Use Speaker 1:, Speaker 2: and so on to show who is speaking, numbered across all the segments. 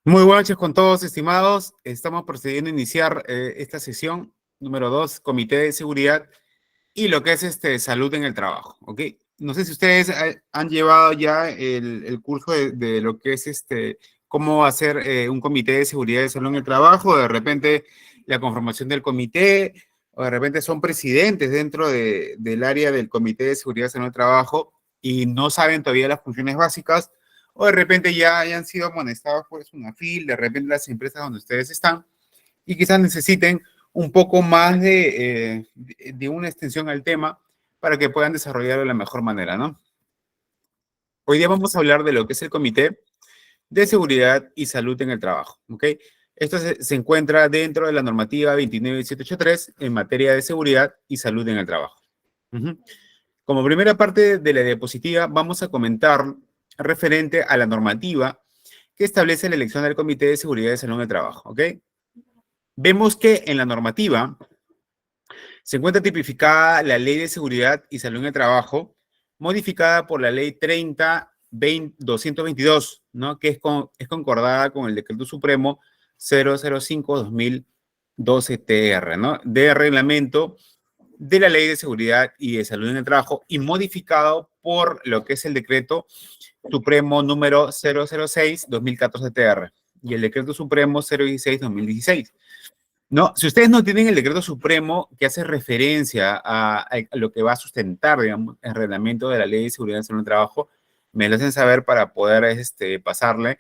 Speaker 1: Muy buenas noches con todos, estimados. Estamos procediendo a iniciar esta sesión número 2, Comité de Seguridad y lo que es salud en el trabajo, ¿ok? No sé si ustedes han llevado ya el curso de lo que es cómo hacer un comité de seguridad y salud en el trabajo, o de repente la conformación del comité, o de repente son presidentes dentro del área del Comité de Seguridad y Salud en el Trabajo y no saben todavía las funciones básicas, o de repente ya hayan sido amonestados por una FIL, de repente las empresas donde ustedes están, y quizás necesiten un poco más de una extensión al tema para que puedan desarrollarlo de la mejor manera, ¿no? Hoy día vamos a hablar de lo que es el Comité de Seguridad y Salud en el Trabajo, ¿ok? Esto se encuentra dentro de la normativa 29783 en materia de seguridad y salud en el trabajo. Como primera parte de la diapositiva, vamos a comentar referente a la normativa que establece la elección del Comité de Seguridad y Salud en el Trabajo, ¿ok? Vemos que en la normativa se encuentra tipificada la Ley de Seguridad y Salud en el Trabajo, modificada por la Ley 30-222, ¿no? Que es concordada con el Decreto Supremo 005-2012-TR, ¿no? De reglamento de la Ley de Seguridad y de Salud en el Trabajo y modificado por lo que es el Decreto Supremo número 006-2014-TR y el Decreto Supremo 016-2016. No, si ustedes no tienen el decreto supremo que hace referencia a lo que va a sustentar, digamos, el reglamento de la Ley de Seguridad en el Trabajo, me lo hacen saber para poder pasarle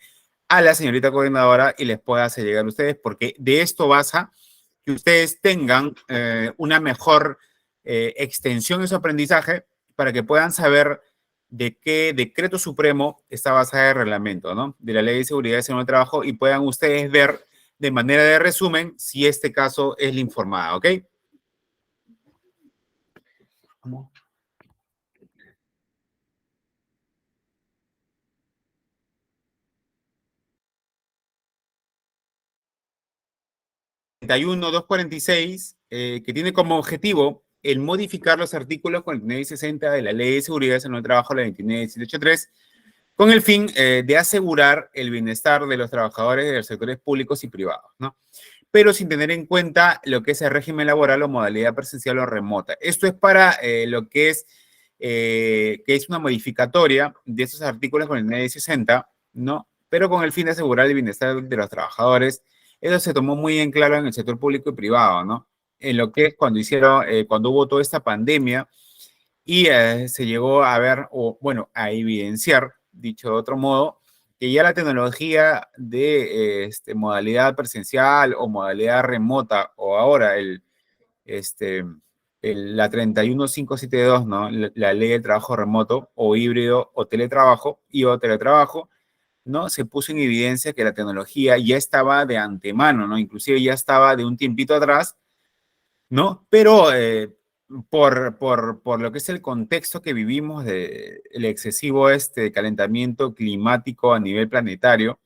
Speaker 1: a la señorita coordinadora y les pueda hacer llegar a ustedes, porque de esto basa que ustedes tengan una mejor extensión de su aprendizaje para que puedan saber de qué decreto supremo está basado el reglamento, ¿no? De la Ley de Seguridad en el Trabajo y puedan ustedes ver de manera de resumen si este caso es la informada, ¿ok? ¿Cómo? 31246, que tiene como objetivo el modificar los artículos 49 y 60 de la Ley de Seguridad en el Trabajo, la 29783, con el fin de asegurar el bienestar de los trabajadores de los sectores públicos y privados, ¿no? Pero sin tener en cuenta lo que es el régimen laboral o modalidad presencial o remota. Esto es para lo que es una modificatoria de esos artículos con el 960, ¿no? Pero con el fin de asegurar el bienestar de los trabajadores. Eso se tomó muy en claro en el sector público y privado, ¿no? En lo que es cuando hubo toda esta pandemia y se llegó a ver, o bueno, a evidenciar, dicho de otro modo, que ya la tecnología de modalidad presencial o modalidad remota, o ahora la 31572, ¿no? La ley del trabajo remoto o híbrido o teletrabajo y o teletrabajo, ¿no? Se puso en evidencia que la tecnología ya estaba de antemano, ¿no? Inclusive ya estaba de un tiempito atrás, ¿no? Pero por lo que es el contexto que vivimos del excesivo calentamiento climático a nivel planetario,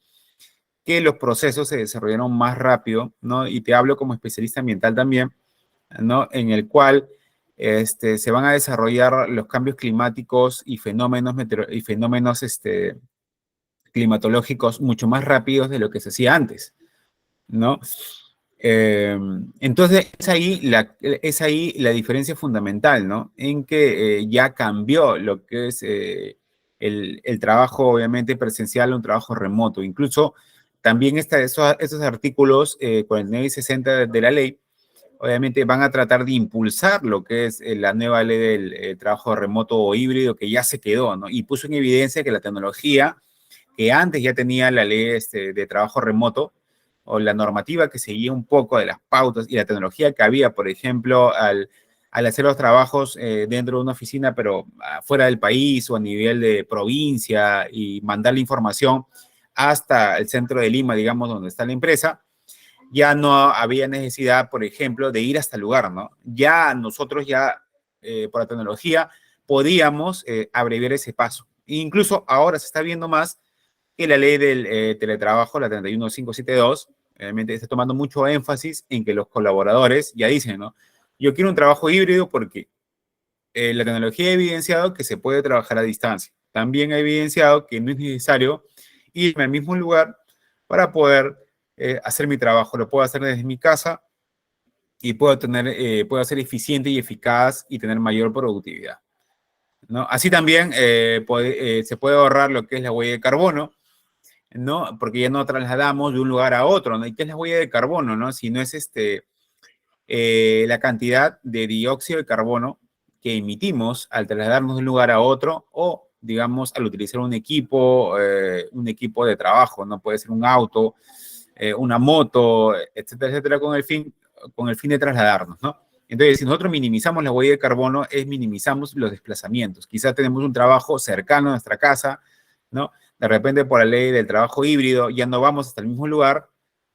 Speaker 1: que los procesos se desarrollaron más rápido, ¿no? Y te hablo como especialista ambiental también, ¿no? En el cual se van a desarrollar los cambios climáticos y fenómenos climatológicos mucho más rápidos de lo que se hacía antes, ¿no? Eh, entonces, es ahí la diferencia fundamental, ¿no? En que ya cambió lo que es el trabajo, obviamente, presencial a un trabajo remoto. Incluso también esos artículos 49 y 60 de la ley, obviamente, van a tratar de impulsar lo que es la nueva ley del trabajo remoto o híbrido que ya se quedó, ¿no? Y puso en evidencia que la tecnología que antes ya tenía la ley de trabajo remoto, o la normativa que seguía un poco de las pautas y la tecnología que había, por ejemplo, al hacer los trabajos dentro de una oficina, pero fuera del país o a nivel de provincia y mandar la información hasta el centro de Lima, digamos, donde está la empresa, ya no había necesidad, por ejemplo, de ir hasta el lugar, ¿no? Ya nosotros por la tecnología, podíamos abreviar ese paso. E incluso ahora se está viendo más que la ley del teletrabajo, la 31572, realmente está tomando mucho énfasis en que los colaboradores ya dicen, ¿no? Yo quiero un trabajo híbrido porque la tecnología ha evidenciado que se puede trabajar a distancia. También ha evidenciado que no es necesario ir al mismo lugar para poder hacer mi trabajo. Lo puedo hacer desde mi casa y puedo ser eficiente y eficaz y tener mayor productividad, ¿no? Así también se puede ahorrar lo que es la huella de carbono, ¿no? Porque ya no trasladamos de un lugar a otro, ¿no? ¿Y qué es la huella de carbono, no? Si no es la cantidad de dióxido de carbono que emitimos al trasladarnos de un lugar a otro o, digamos, al utilizar un equipo de trabajo, ¿no? Puede ser un auto, una moto, etcétera, etcétera, con el fin de trasladarnos, ¿no? Entonces, si nosotros minimizamos la huella de carbono, minimizamos los desplazamientos. Quizás tenemos un trabajo cercano a nuestra casa, ¿no? De repente, por la ley del trabajo híbrido, ya no vamos hasta el mismo lugar,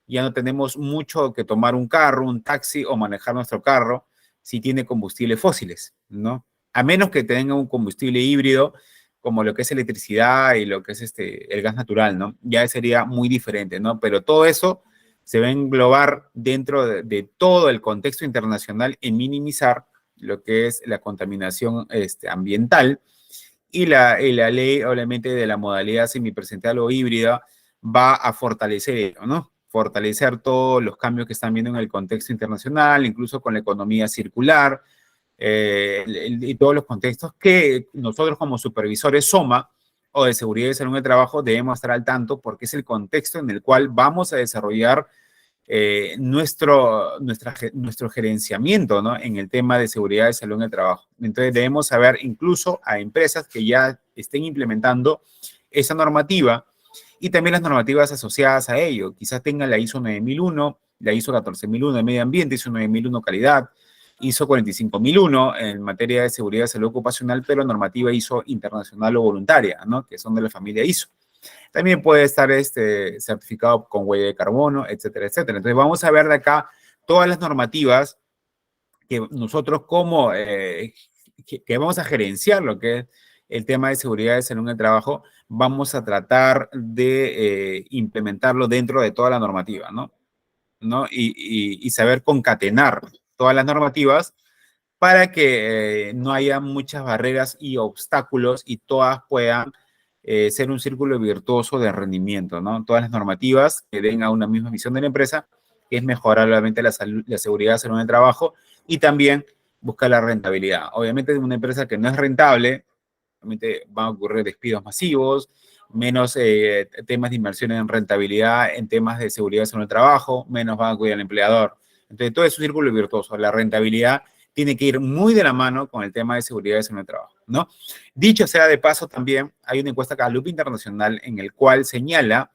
Speaker 1: ya no tenemos mucho que tomar un carro, un taxi o manejar nuestro carro si tiene combustibles fósiles, ¿no? A menos que tenga un combustible híbrido, como lo que es electricidad y lo que es el gas natural, ¿no? Ya sería muy diferente, ¿no? Pero todo eso se va a englobar dentro de todo el contexto internacional en minimizar lo que es la contaminación ambiental y la ley, obviamente, de la modalidad semipresencial o híbrida va a fortalecer ello, ¿no? Fortalecer todos los cambios que están viendo en el contexto internacional, incluso con la economía circular, y todos los contextos que nosotros como supervisores SOMA o de seguridad y salud en el trabajo debemos estar al tanto porque es el contexto en el cual vamos a desarrollar nuestro gerenciamiento, ¿no? En el tema de seguridad y salud en el trabajo. Entonces debemos saber incluso a empresas que ya estén implementando esa normativa y también las normativas asociadas a ello. Quizás tengan la ISO 9001, la ISO 14001 de medio ambiente, ISO 9001 calidad, ISO 45001 en materia de seguridad y salud ocupacional, pero normativa ISO internacional o voluntaria, ¿no? Que son de la familia ISO. También puede estar certificado con huella de carbono, etcétera, etcétera. Entonces vamos a ver de acá todas las normativas que nosotros que vamos a gerenciar lo que es el tema de seguridad y salud en el trabajo, vamos a tratar de implementarlo dentro de toda la normativa, ¿no? Y saber concatenar todas las normativas para que no haya muchas barreras y obstáculos y todas puedan ser un círculo virtuoso de rendimiento, ¿no? Todas las normativas que den a una misma visión de la empresa, que es mejorar obviamente la seguridad de salud en el trabajo y también buscar la rentabilidad. Obviamente en una empresa que no es rentable, obviamente van a ocurrir despidos masivos, menos temas de inversión en rentabilidad, en temas de seguridad de salud en el trabajo, menos van a cuidar al empleador. Entonces todo es un círculo virtuoso. La rentabilidad tiene que ir muy de la mano con el tema de seguridad en el trabajo, ¿no? Dicho sea de paso, también hay una encuesta Gallup Internacional en el cual señala,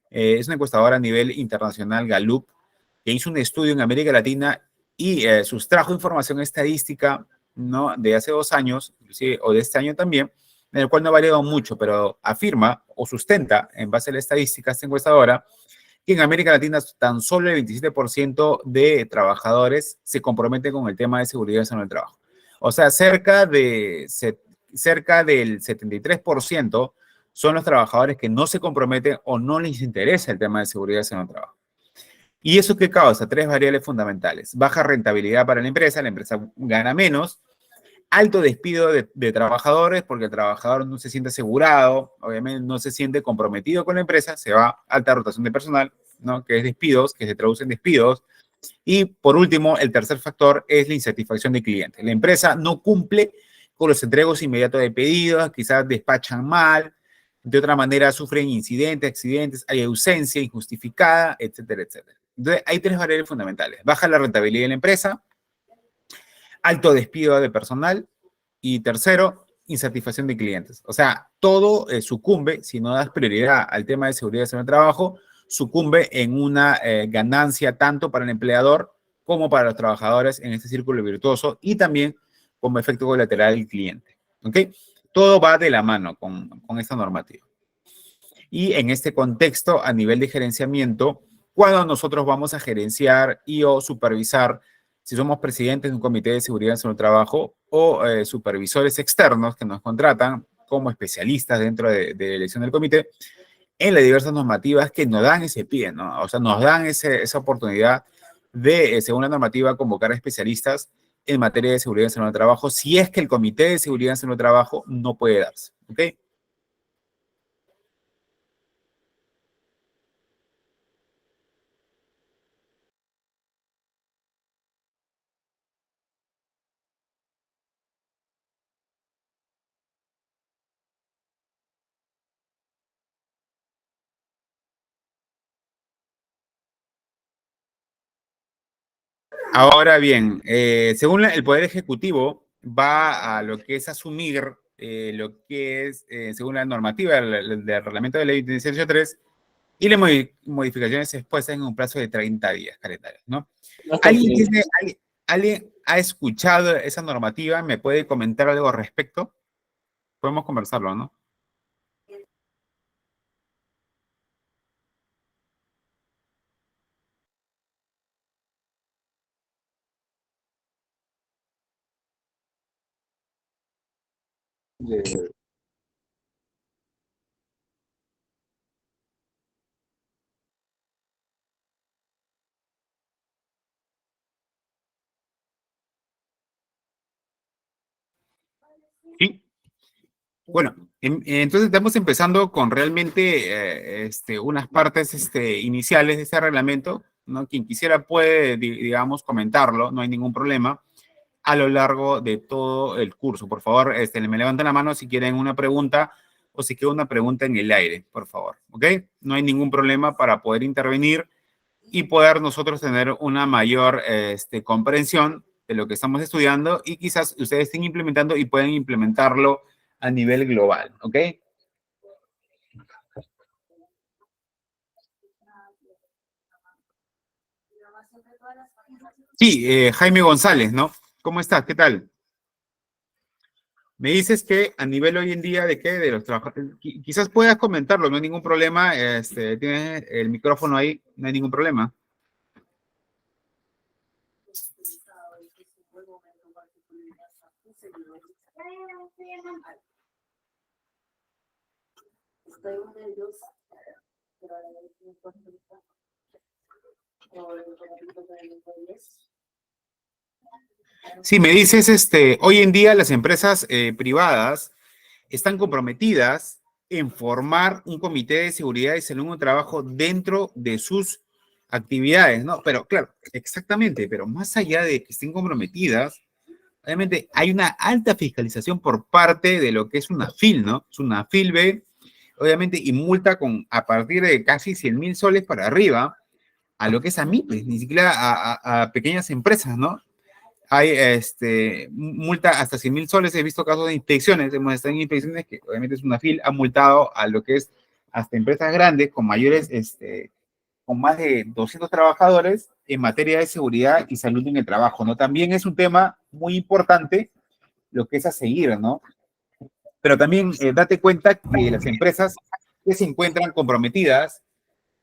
Speaker 1: es una encuestadora a nivel internacional Gallup, que hizo un estudio en América Latina y sustrajo información estadística, ¿no? De hace 2 años, inclusive, o de este año también, en el cual no ha variado mucho, pero afirma o sustenta, en base a la estadística, esta encuestadora, que en América Latina tan solo el 27% de trabajadores se comprometen con el tema de seguridad en el trabajo. O sea, cerca del 73% son los trabajadores que no se comprometen o no les interesa el tema de seguridad en el trabajo. ¿Y eso qué causa? Tres variables fundamentales. Baja rentabilidad para la empresa gana menos. Alto despido de trabajadores porque el trabajador no se siente asegurado, obviamente no se siente comprometido con la empresa, se va a alta rotación de personal, ¿no? Que es despidos, que se traducen en despidos. Y por último, el tercer factor es la insatisfacción de clientes. La empresa no cumple con los entregos inmediatos de pedidos, quizás despachan mal, de otra manera sufren incidentes, accidentes, hay ausencia injustificada, etcétera, etcétera. Entonces, hay tres variables fundamentales. Baja la rentabilidad de la empresa, alto despido de personal y tercero, insatisfacción de clientes. O sea, todo sucumbe, si no das prioridad al tema de seguridad en el trabajo, sucumbe en una ganancia tanto para el empleador como para los trabajadores en este círculo virtuoso y también como efecto colateral del cliente. ¿Ok? Todo va de la mano con esta normativa. Y en este contexto, a nivel de gerenciamiento, cuando nosotros vamos a gerenciar y o supervisar, si somos presidentes de un comité de seguridad en el trabajo o supervisores externos que nos contratan como especialistas dentro de la elección del comité, en las diversas normativas que nos dan ese pie, ¿no? O sea, nos dan esa oportunidad de, según la normativa, convocar a especialistas en materia de seguridad en el trabajo, si es que el comité de seguridad en el trabajo no puede darse, ¿ok? Ahora bien, según el Poder Ejecutivo, va a lo que es asumir lo que es, según la normativa del Reglamento de Ley 18.3, y las modificaciones expuestas en un plazo de 30 días calendarios, ¿no? ¿Alguien,
Speaker 2: Ok.
Speaker 1: tiene, ¿Alguien ha escuchado esa normativa? ¿Me puede comentar algo al respecto? Podemos conversarlo, ¿no? Sí. Bueno, entonces estamos empezando con realmente unas partes iniciales de este reglamento, ¿no? Quien quisiera puede, digamos, comentarlo, no hay ningún problema, a lo largo de todo el curso. Por favor, me levantan la mano si quieren una pregunta o si queda una pregunta en el aire, por favor, ¿ok? No hay ningún problema para poder intervenir y poder nosotros tener una mayor comprensión de lo que estamos estudiando y quizás ustedes estén implementando y pueden implementarlo a nivel global, ¿ok? Sí, Jaime González, ¿no? ¿Cómo estás? ¿Qué tal? Me dices que a nivel hoy en día de qué, de los trabajadores, quizás puedas comentarlo, no hay ningún problema, tienes el micrófono ahí, no hay ningún problema. Sí, me dices, hoy en día las empresas privadas están comprometidas en formar un comité de seguridad y salud en un trabajo dentro de sus actividades, ¿no? Pero claro, exactamente, pero más allá de que estén comprometidas, obviamente hay una alta fiscalización por parte de lo que es una FIL, ¿no? Es una FIL B, obviamente, y multa con a partir de casi 100.000 soles para arriba a lo que es a MIPES, ni siquiera a pequeñas empresas, ¿no? Hay multa hasta 100.000 soles. He visto casos de inspecciones, hemos estado en inspecciones que obviamente es una FIL, ha multado a lo que es hasta empresas grandes con mayores, con más de 200 trabajadores en materia de seguridad y salud en el trabajo, ¿no? También es un tema muy importante lo que es a seguir, ¿no? Pero también date cuenta que las empresas que se encuentran comprometidas,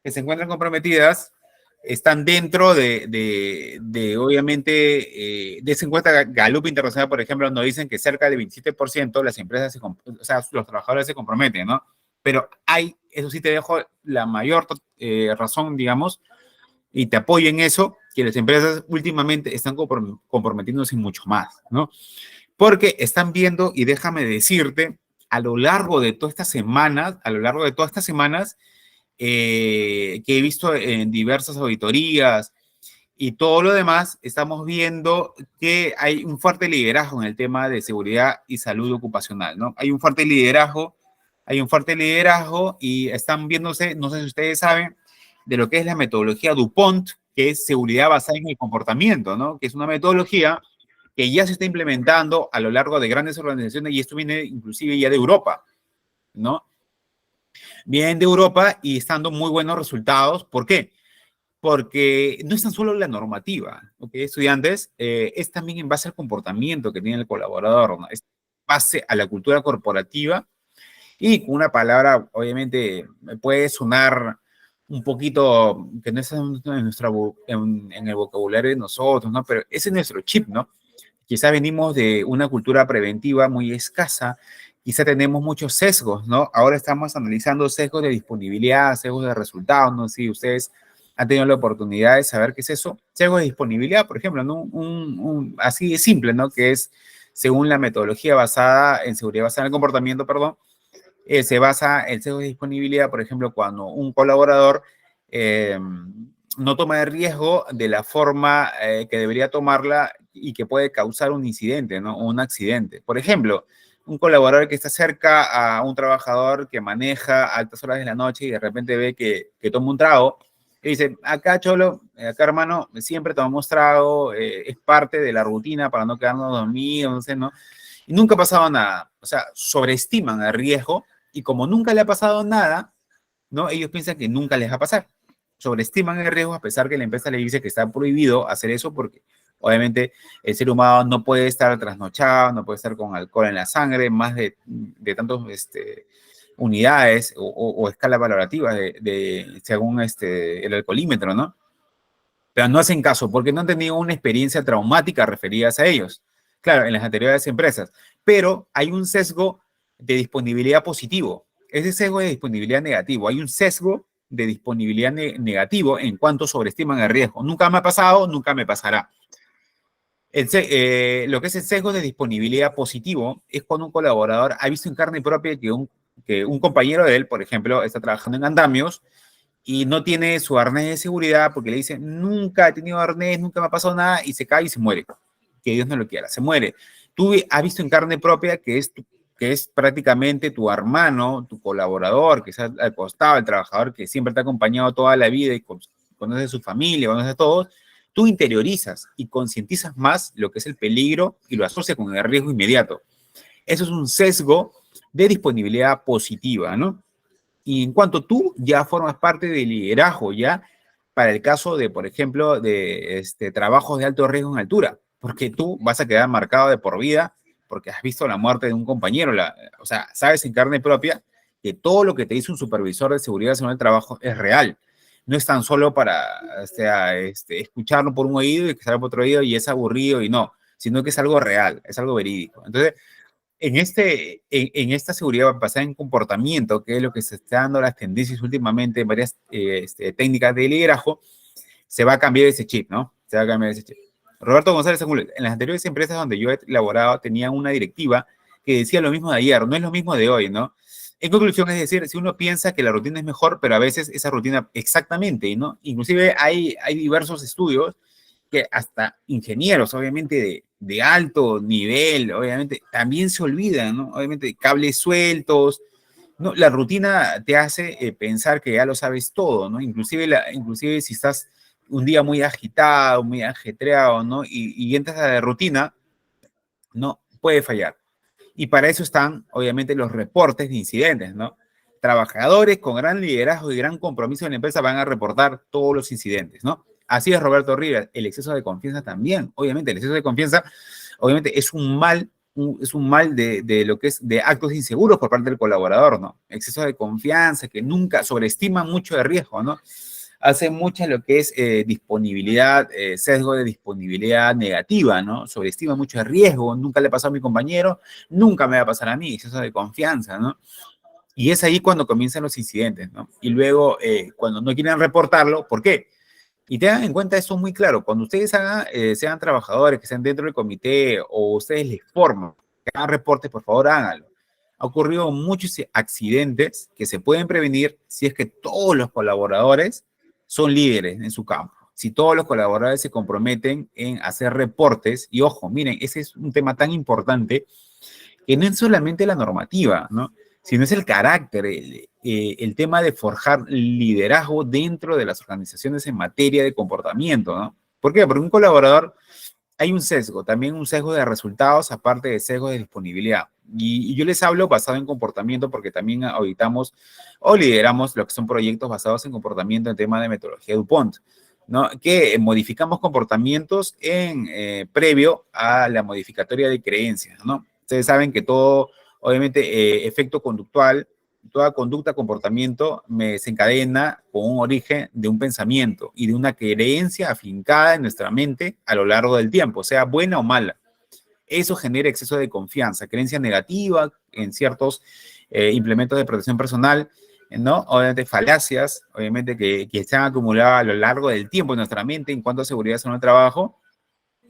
Speaker 1: que se encuentran comprometidas, están dentro obviamente, de esa encuesta Gallup Internacional, por ejemplo, nos dicen que cerca del 27% las empresas, o sea, los trabajadores se comprometen, ¿no? Pero hay, eso sí te dejo la mayor razón, digamos, y te apoyo en eso, que las empresas últimamente están comprometiéndose mucho más, ¿no? Porque están viendo, y déjame decirte, a lo largo de todas estas semanas, que he visto en diversas auditorías y todo lo demás, estamos viendo que hay un fuerte liderazgo en el tema de seguridad y salud ocupacional, ¿no? Hay un fuerte liderazgo y están viéndose, no sé si ustedes saben, de lo que es la metodología DuPont, que es seguridad basada en el comportamiento, ¿no? Que es una metodología que ya se está implementando a lo largo de grandes organizaciones y esto viene inclusive ya de Europa, ¿no? Vienen de Europa y están dando muy buenos resultados. ¿Por qué? Porque no es tan solo la normativa, ¿ok? Estudiantes, es también en base al comportamiento que tiene el colaborador, ¿no? Es base a la cultura corporativa y con una palabra, obviamente, puede sonar un poquito que no está en el vocabulario de nosotros, ¿no? Pero ese es nuestro chip, ¿no? Quizá venimos de una cultura preventiva muy escasa, quizá tenemos muchos sesgos, ¿no? Ahora estamos analizando sesgos de disponibilidad, sesgos de resultados, no sé si ustedes han tenido la oportunidad de saber qué es eso. Sesgos de disponibilidad, por ejemplo, ¿no? Así de simple, ¿no? Que es según la metodología basada en seguridad basada en el comportamiento, perdón, se basa el sesgo de disponibilidad, por ejemplo, cuando un colaborador no toma el riesgo de la forma que debería tomarla y que puede causar un incidente, ¿no? O un accidente. Por ejemplo, un colaborador que está cerca a un trabajador que maneja a altas horas de la noche y de repente ve que toma un trago Y dice, acá Cholo, acá hermano, siempre tomamos trago, es parte de la rutina para no quedarnos dormidos, no sé, ¿no? Y nunca ha pasado nada. O sea, sobreestiman el riesgo y como nunca le ha pasado nada, ¿no? Ellos piensan que nunca les va a pasar. Sobreestiman el riesgo a pesar que la empresa le dice que está prohibido hacer eso porque obviamente el ser humano no puede estar trasnochado, no puede estar con alcohol en la sangre, más de tantos unidades o escalas valorativas según el alcoholímetro, ¿no? Pero no hacen caso porque no han tenido una experiencia traumática referidas a ellos. Claro, en las anteriores empresas. Pero hay un sesgo de disponibilidad positivo. Ese sesgo de disponibilidad negativo. Hay un sesgo de disponibilidad negativo en cuanto sobreestiman el riesgo. Nunca me ha pasado, nunca me pasará. Lo que es el sesgo de disponibilidad positivo es cuando un colaborador ha visto en carne propia que un compañero de él, por ejemplo, está trabajando en andamios y no tiene su arnés de seguridad porque le dicen, nunca he tenido arnés, nunca me ha pasado nada, y se cae y se muere. Que Dios no lo quiera, se muere. Tú has visto en carne propia que es prácticamente tu hermano, tu colaborador, que está al costado, el trabajador que siempre te ha acompañado toda la vida y conoce a su familia, conoce a todos. Tú interiorizas y concientizas más lo que es el peligro y lo asocias con el riesgo inmediato. Eso es un sesgo de disponibilidad positiva, ¿no? Y en cuanto tú ya formas parte del liderazgo, ya para el caso de, por ejemplo, de trabajos de alto riesgo en altura, porque tú vas a quedar marcado de por vida porque has visto la muerte de un compañero, o sea, sabes en carne propia que todo lo que te dice un supervisor de seguridad en el trabajo es real. No es tan solo para escucharlo por un oído y escucharlo por otro oído y es aburrido y no, sino que es algo real, es algo verídico. Entonces, en esta seguridad basada en comportamiento, que es lo que se está dando las tendencias últimamente en varias técnicas de liderazgo, se va a cambiar ese chip, ¿no? Se va a cambiar ese chip. Roberto González Angulo, en las anteriores empresas donde yo he laborado, tenía una directiva que decía lo mismo de ayer, no es lo mismo de hoy, ¿no? En conclusión, es decir, si uno piensa que la rutina es mejor, pero a veces esa rutina exactamente, ¿no? Inclusive hay diversos estudios que hasta ingenieros, obviamente, de alto nivel, obviamente, también se olvidan, ¿no? Obviamente, cables sueltos, ¿no? La rutina te hace pensar que ya lo sabes todo, ¿no? Inclusive si estás un día muy agitado, muy ajetreado, ¿no? Y entras a la rutina, no, puede fallar. Y para eso están, obviamente, los reportes de incidentes, ¿no? Trabajadores con gran liderazgo y gran compromiso en la empresa van a reportar todos los incidentes, ¿no? Así es, Roberto Rivas. El exceso de confianza también. Obviamente, el exceso de confianza, obviamente, es un mal, de lo que es de actos inseguros por parte del colaborador, ¿no? Exceso de confianza, que nunca sobreestima mucho de riesgo, ¿no? Hace mucha lo que es disponibilidad, sesgo de disponibilidad negativa, ¿no? Sobreestima mucho el riesgo, nunca le pasó a mi compañero, nunca me va a pasar a mí, exceso de confianza, ¿no? Y es ahí cuando comienzan los incidentes, ¿no? Y luego, cuando no quieren reportarlo, ¿por qué? Y tengan en cuenta eso muy claro, cuando ustedes sean trabajadores que estén dentro del comité o ustedes les forman, que hagan reportes, por favor háganlo. Ha ocurrido muchos accidentes que se pueden prevenir si es que todos los colaboradores son líderes en su campo. Si todos los colaboradores se comprometen en hacer reportes, y ojo, miren, ese es un tema tan importante que no es solamente la normativa, ¿no? Sino es el carácter, el tema de forjar liderazgo dentro de las organizaciones en materia de comportamiento, ¿no? ¿Por qué? Porque un colaborador, hay un sesgo, también un sesgo de resultados, aparte de sesgo de disponibilidad. Y yo les hablo basado en comportamiento porque también auditamos o lideramos lo que son proyectos basados en comportamiento en tema de metodología DuPont, ¿no? Que modificamos comportamientos previo a la modificatoria de creencias, ¿no? Ustedes saben que todo, obviamente, efecto conductual, toda conducta, comportamiento, me desencadena con un origen de un pensamiento y de una creencia afincada en nuestra mente a lo largo del tiempo, sea buena o mala. Eso genera exceso de confianza, creencia negativa en ciertos implementos de protección personal, ¿no? Obviamente falacias, obviamente que se han acumulado a lo largo del tiempo en nuestra mente en cuanto a seguridad en el trabajo,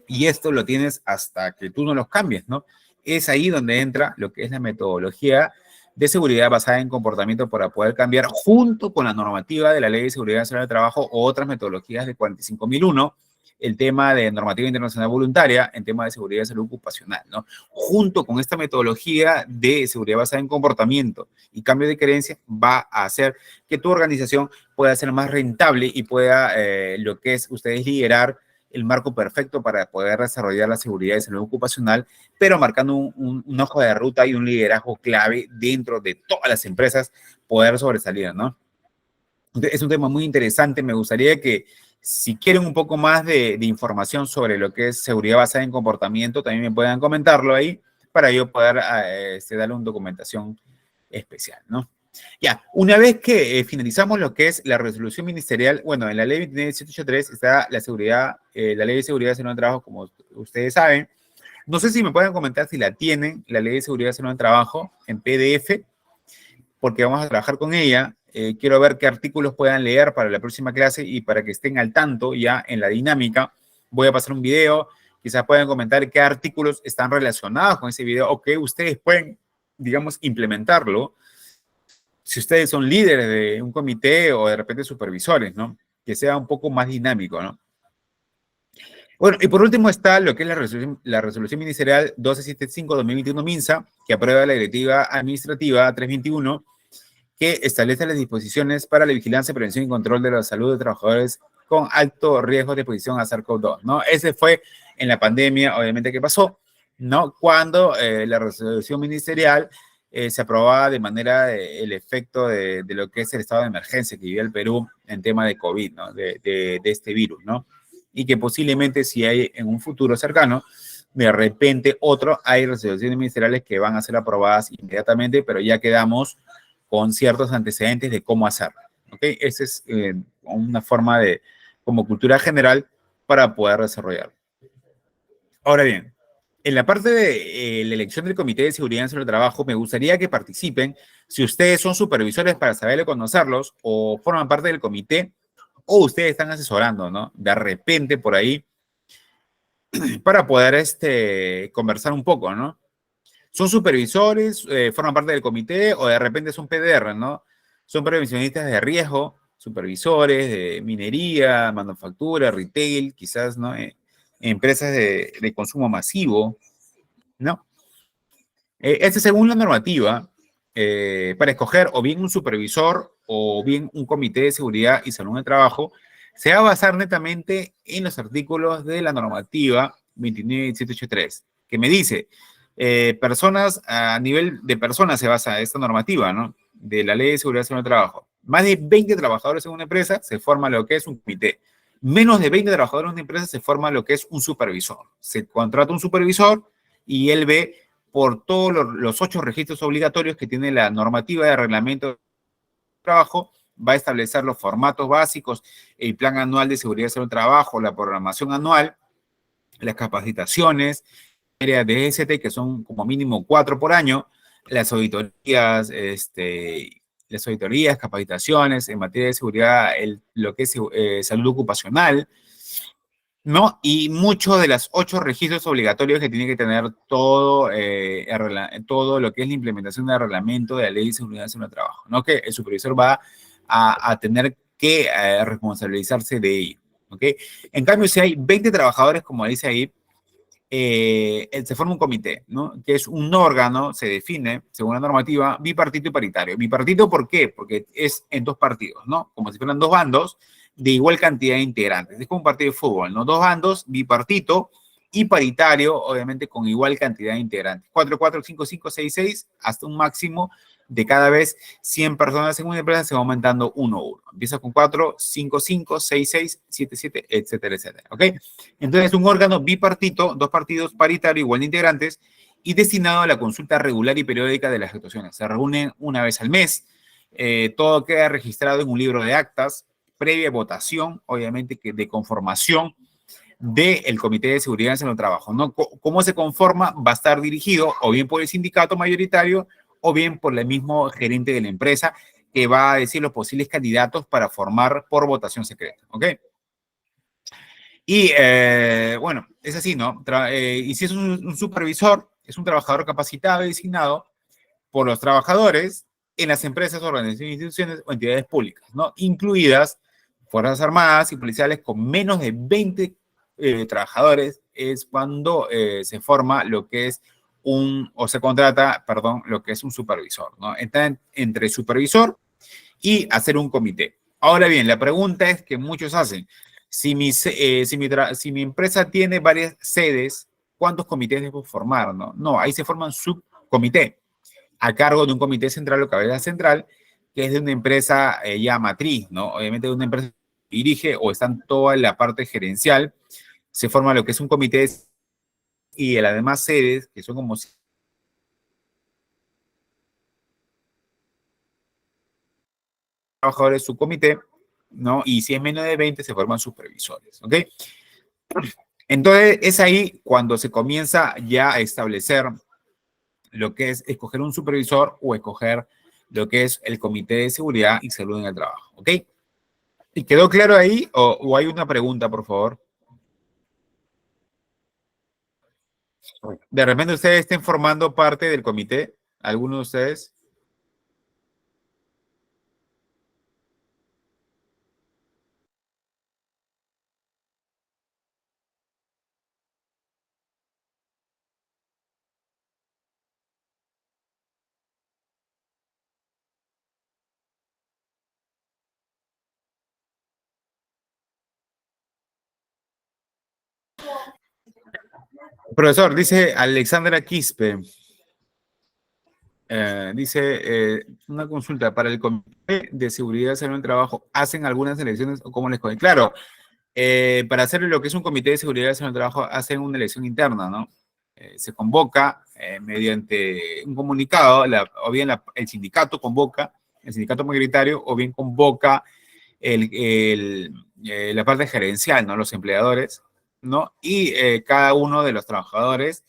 Speaker 1: y esto lo tienes hasta que tú no los cambies, ¿no? Es ahí donde entra lo que es la metodología de seguridad basada en comportamiento para poder cambiar junto con la normativa de la Ley de Seguridad Nacional del Trabajo o otras metodologías de 45001 el tema de normativa internacional voluntaria en tema de seguridad y salud ocupacional, ¿no? Junto con esta metodología de seguridad basada en comportamiento y cambio de creencias, va a hacer que tu organización pueda ser más rentable y pueda, lo que es ustedes liderar el marco perfecto para poder desarrollar la seguridad y salud ocupacional, pero marcando un ojo de ruta y un liderazgo clave dentro de todas las empresas, poder sobresalir, ¿no? Es un tema muy interesante. Me gustaría que, si quieren un poco más de información sobre lo que es seguridad basada en comportamiento, también me puedan comentarlo ahí para yo poder darle una documentación especial, ¿no? Ya, una vez que finalizamos lo que es la resolución ministerial, bueno, en la ley 29783 está la seguridad, la ley de seguridad en el trabajo, como ustedes saben. No sé si me pueden comentar si la tienen, la ley de seguridad en el trabajo, en PDF, porque vamos a trabajar con ella. Quiero ver qué artículos puedan leer para la próxima clase y para que estén al tanto ya en la dinámica. Voy a pasar un video, quizás puedan comentar qué artículos están relacionados con ese video o que ustedes pueden, digamos, implementarlo si ustedes son líderes de un comité o de repente supervisores, ¿no? Que sea un poco más dinámico, ¿no? Bueno, y por último está lo que es la resolución ministerial 1275-2021 MINSA, que aprueba la directiva administrativa 321, que establece las disposiciones para la vigilancia, prevención y control de la salud de trabajadores con alto riesgo de exposición a SARS-CoV-2, ¿no? Ese fue en la pandemia, obviamente, que pasó, ¿no? Cuando la resolución ministerial se aprobaba de manera el efecto de lo que es el estado de emergencia que vivía el Perú en tema de COVID, ¿no? De este virus, ¿no? Y que posiblemente si hay en un futuro cercano, de repente hay resoluciones ministeriales que van a ser aprobadas inmediatamente, pero ya quedamos con ciertos antecedentes de cómo hacerlo, ¿ok? Esa es una forma de, como cultura general, para poder desarrollarlo. Ahora bien, en la parte de la elección del Comité de Seguridad en el Trabajo, me gustaría que participen, si ustedes son supervisores para saber conocerlos, o forman parte del comité, o ustedes están asesorando, ¿no? De repente por ahí, para poder conversar un poco, ¿no? Son supervisores, forman parte del comité o de repente son PDR, ¿no? Son prevencionistas de riesgo, supervisores de minería, manufactura, retail, quizás, ¿no? Empresas de consumo masivo, ¿no? Según la normativa, para escoger o bien un supervisor o bien un comité de seguridad y salud en el trabajo, se va a basar netamente en los artículos de la normativa 29783, que me dice, personas, a nivel de personas se basa esta normativa, ¿no? De la Ley de Seguridad y Salud en el Trabajo. Más de 20 trabajadores en una empresa se forma lo que es un comité. Menos de 20 trabajadores en una empresa se forma lo que es un supervisor. Se contrata un supervisor y él ve por todos los 8 registros obligatorios que tiene la normativa de reglamento de trabajo, va a establecer los formatos básicos, el plan anual de seguridad y salud del trabajo, la programación anual, las capacitaciones, áreas de ST, que son como mínimo 4 por año, las auditorías, capacitaciones en materia de seguridad, lo que es salud ocupacional, ¿no? Y muchos de los 8 registros obligatorios que tiene que tener todo, todo lo que es la implementación del reglamento de la Ley de Seguridad en el Trabajo, ¿no? Que el supervisor va a tener que responsabilizarse de ello, ¿ok? En cambio, si hay 20 trabajadores, como dice ahí, se forma un comité, ¿no? Que es un órgano, se define, según la normativa, bipartito y paritario. Bipartito, ¿por qué? Porque es en 2 partidos, ¿no? Como si fueran 2 bandos de igual cantidad de integrantes. Es como un partido de fútbol, ¿no? 2 bandos, bipartito y paritario, obviamente con igual cantidad de integrantes. 4, 4, 5, 5, 6, 6, hasta un máximo de cada vez 100 personas en una empresa, se va aumentando 1, 1. Empieza con 4, 5, 5, 6, 6, 7, 7, etcétera, etcétera. ¿Ok? Entonces, un órgano bipartito, 2 partidos paritario, igual de integrantes, y destinado a la consulta regular y periódica de las actuaciones. Se reúnen una vez al mes, todo queda registrado en un libro de actas, previa votación, obviamente, que de conformación del Comité de Seguridad en el Trabajo, ¿no? ¿Cómo se conforma? Va a estar dirigido o bien por el sindicato mayoritario o bien por el mismo gerente de la empresa, que va a decir los posibles candidatos para formar por votación secreta, ¿ok? Y bueno, es así, ¿no? Y si es un supervisor, es un trabajador capacitado y designado por los trabajadores en las empresas, organizaciones, instituciones o entidades públicas, ¿no? Incluidas Fuerzas Armadas y policiales con menos de 20 trabajadores es cuando se forma lo que es o se contrata, perdón, lo que es un supervisor, ¿no? Está entre supervisor y hacer un comité. Ahora bien, la pregunta es que muchos hacen, si mi empresa tiene varias sedes, ¿cuántos comités debo formar? No, no, ahí se forman subcomité a cargo de un comité central o cabeza central, que es de una empresa ya matriz, ¿no? Obviamente de una empresa que dirige o está en toda la parte gerencial, se forma lo que es un comité y las demás sedes, que son como trabajadores subcomité, ¿no? Y si es menos de 20, se forman supervisores, ¿ok? Entonces, es ahí cuando se comienza ya a establecer lo que es escoger un supervisor o escoger lo que es el Comité de Seguridad y Salud en el Trabajo, ¿ok? ¿Y quedó claro ahí o hay una pregunta, por favor? De repente ustedes estén formando parte del comité, ¿alguno de ustedes? Profesor, dice Alexandra Quispe, una consulta para el Comité de Seguridad y Salud en el Trabajo, ¿hacen algunas elecciones o cómo les cogen? Claro, para hacer lo que es un Comité de Seguridad y Salud en el Trabajo, hacen una elección interna, ¿no? Se convoca mediante un comunicado, o bien el sindicato convoca, el sindicato mayoritario, o bien convoca la parte gerencial, ¿no? Los empleadores, ¿no? Y cada uno de los trabajadores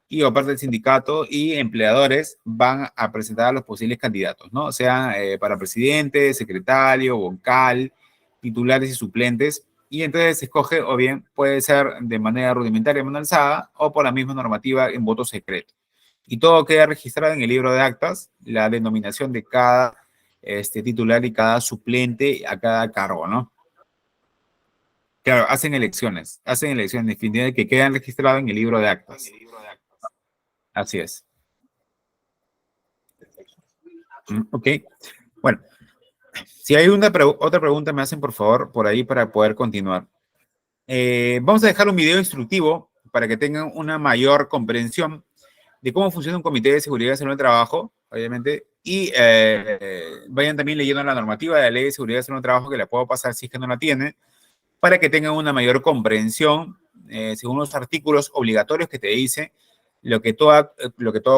Speaker 1: y o parte del sindicato y empleadores van a presentar a los posibles candidatos, ¿no? Sean para presidente, secretario, vocal, titulares y suplentes. Y entonces se escoge, o bien puede ser de manera rudimentaria, mano alzada, o por la misma normativa en voto secreto. Y todo queda registrado en el libro de actas, la denominación de cada titular y cada suplente a cada cargo, ¿no? Claro, hacen elecciones definitivas que quedan registradas en el libro de actas. Así es. Ok. Bueno, si hay otra pregunta, me hacen por favor por ahí para poder continuar. Vamos a dejar un video instructivo para que tengan una mayor comprensión de cómo funciona un comité de seguridad y salud del trabajo, obviamente, y vayan también leyendo la normativa de la ley de seguridad y salud del trabajo que la puedo pasar si es que no la tiene, para que tengan una mayor comprensión según los artículos obligatorios que te dice lo que todo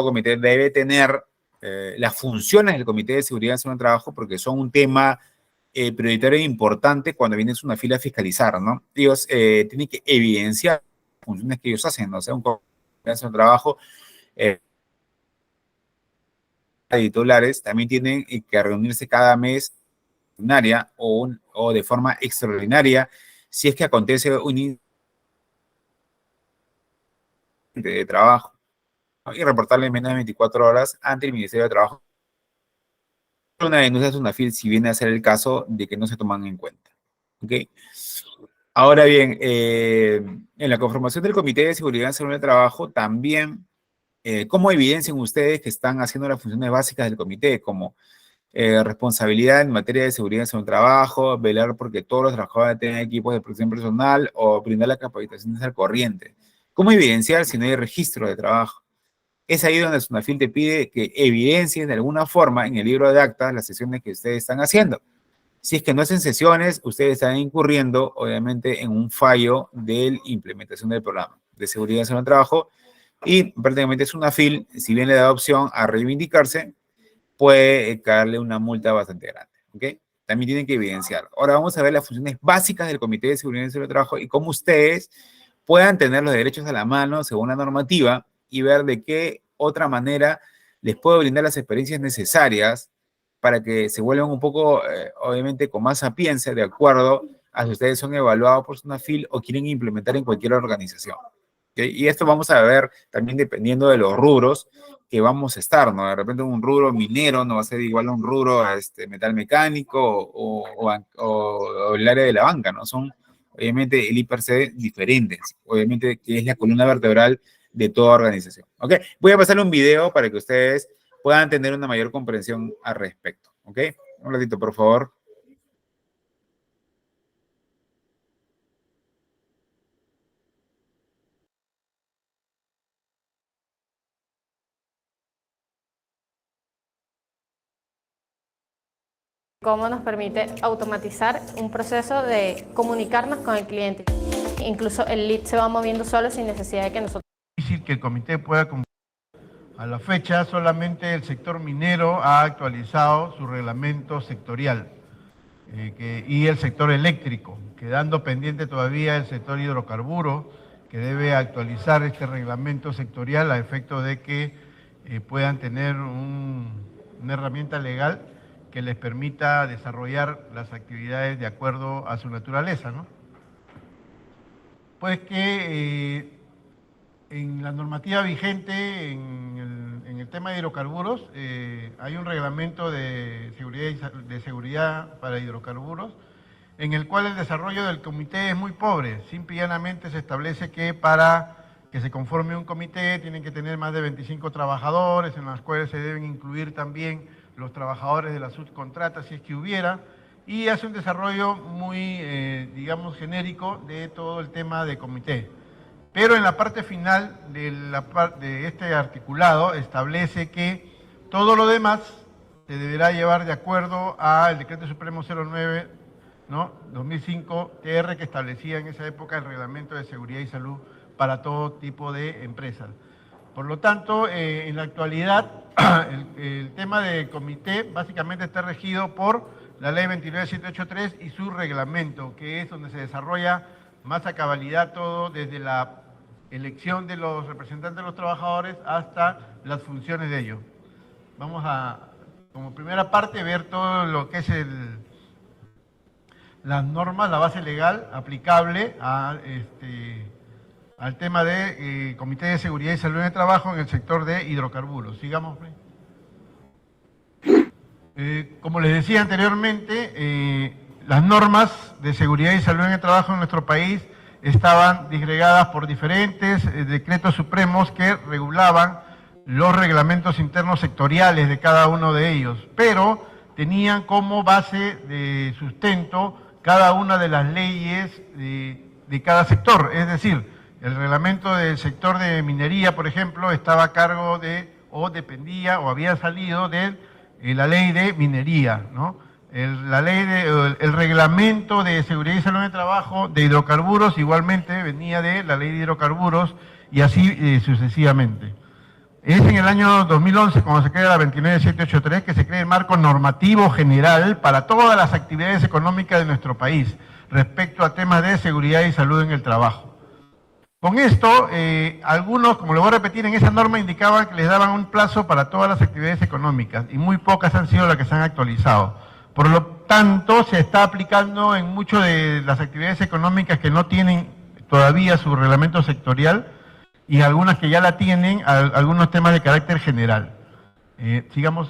Speaker 1: comité debe tener, las funciones del Comité de Seguridad y Salud del Trabajo, porque son un tema prioritario e importante cuando vienes una fila a fiscalizar, ¿no? Ellos tienen que evidenciar las funciones que ellos hacen, ¿no? O sea, un Comité de Seguridad y Trabajo, titulares también tienen que reunirse cada mes ordinaria o de forma extraordinaria si es que acontece un incidente de trabajo, ¿no? Y reportarle en menos de 24 horas ante el Ministerio de Trabajo una denuncia es una FIL si viene a ser el caso de que no se toman en cuenta. ¿Ok? Ahora bien, en la conformación del Comité de Seguridad y Salud del Trabajo también, ¿cómo evidencian ustedes que están haciendo las funciones básicas del comité? Como responsabilidad en materia de seguridad en el trabajo, velar porque todos los trabajadores tengan equipos de protección personal o brindar la capacitación al corriente. ¿Cómo evidenciar si no hay registro de trabajo? Es ahí donde SUNAFIL te pide que evidencies de alguna forma en el libro de actas las sesiones que ustedes están haciendo. Si es que no hacen sesiones, ustedes están incurriendo, obviamente, en un fallo de la implementación del programa de seguridad en el trabajo y prácticamente SUNAFIL, si bien le da opción a reivindicarse, puede caerle una multa bastante grande, ¿ok? También tienen que evidenciar. Ahora vamos a ver las funciones básicas del Comité de Seguridad y Salud del Trabajo y cómo ustedes puedan tener los derechos a la mano según la normativa y ver de qué otra manera les puedo brindar las experiencias necesarias para que se vuelvan un poco, obviamente, con más sapiencia de acuerdo a si ustedes son evaluados por SUNAFIL o quieren implementar en cualquier organización. ¿Okay? Y esto vamos a ver también dependiendo de los rubros que vamos a estar, ¿no? De repente un rubro minero no va a ser igual a un rubro metal mecánico o el área de la banca, ¿no? Son obviamente el I per se diferentes, obviamente que es la columna vertebral de toda organización. ¿Ok? Voy a pasarle un video para que ustedes puedan tener una mayor comprensión al respecto. ¿Ok? Un ratito, por favor.
Speaker 2: Cómo nos permite automatizar un proceso de comunicarnos con el cliente. Incluso el lead se va moviendo solo sin necesidad de que nosotros...
Speaker 3: Es difícil que el comité pueda... A la fecha, solamente el sector minero ha actualizado su reglamento sectorial y el sector eléctrico, quedando pendiente todavía el sector hidrocarburos, que debe actualizar este reglamento sectorial a efecto de que puedan tener una herramienta legal que les permita desarrollar las actividades de acuerdo a su naturaleza, ¿no? Pues que en la normativa vigente, en el tema de hidrocarburos, hay un reglamento de seguridad para hidrocarburos, en el cual el desarrollo del comité es muy pobre. Simple y llanamente se establece que para que se conforme un comité tienen que tener más de 25 trabajadores, en los cuales se deben incluir también los trabajadores de la subcontrata, si es que hubiera, y hace un desarrollo muy, digamos, genérico de todo el tema de comité. Pero en la parte final de este articulado establece que todo lo demás se deberá llevar de acuerdo al Decreto Supremo 09, ¿no? 2005 TR, que establecía en esa época el Reglamento de Seguridad y Salud para todo tipo de empresas. Por lo tanto, en la actualidad, el tema del comité básicamente está regido por la Ley 29783 y su reglamento, que es donde se desarrolla más a cabalidad todo, desde la elección de los representantes de los trabajadores hasta las funciones de ellos. Vamos a, como primera parte, ver todo lo que es las normas, la base legal aplicable al tema de Comité de Seguridad y Salud en el Trabajo en el sector de hidrocarburos. Sigamos. Como les decía anteriormente, las normas de seguridad y salud en el trabajo en nuestro país estaban disgregadas por diferentes decretos supremos que regulaban los reglamentos internos sectoriales de cada uno de ellos, pero tenían como base de sustento cada una de las leyes de cada sector. Es decir, el reglamento del sector de minería, por ejemplo, estaba a cargo de, o dependía, o había salido de la ley de minería, ¿no? El reglamento de seguridad y salud en el trabajo de hidrocarburos igualmente venía de la ley de hidrocarburos y así sucesivamente. Es en el año 2011 cuando se crea la 29783 que se crea el marco normativo general para todas las actividades económicas de nuestro país respecto a temas de seguridad y salud en el trabajo. Con esto, algunos, como lo voy a repetir, en esa norma indicaban que les daban un plazo para todas las actividades económicas y muy pocas han sido las que se han actualizado. Por lo tanto, se está aplicando en muchas de las actividades económicas que no tienen todavía su reglamento sectorial y algunas que ya la tienen, algunos temas de carácter general. Sigamos.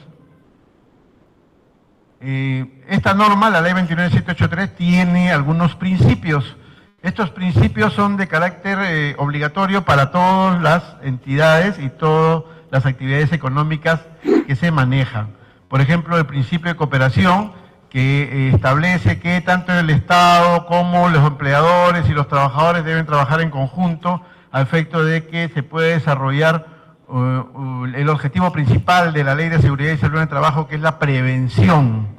Speaker 3: Esta norma, la ley 29783, tiene algunos principios. Estos principios son de carácter obligatorio para todas las entidades y todas las actividades económicas que se manejan. Por ejemplo, el principio de cooperación, que establece que tanto el Estado como los empleadores y los trabajadores deben trabajar en conjunto a efecto de que se pueda desarrollar el objetivo principal de la Ley de Seguridad y Salud en el Trabajo, que es la prevención,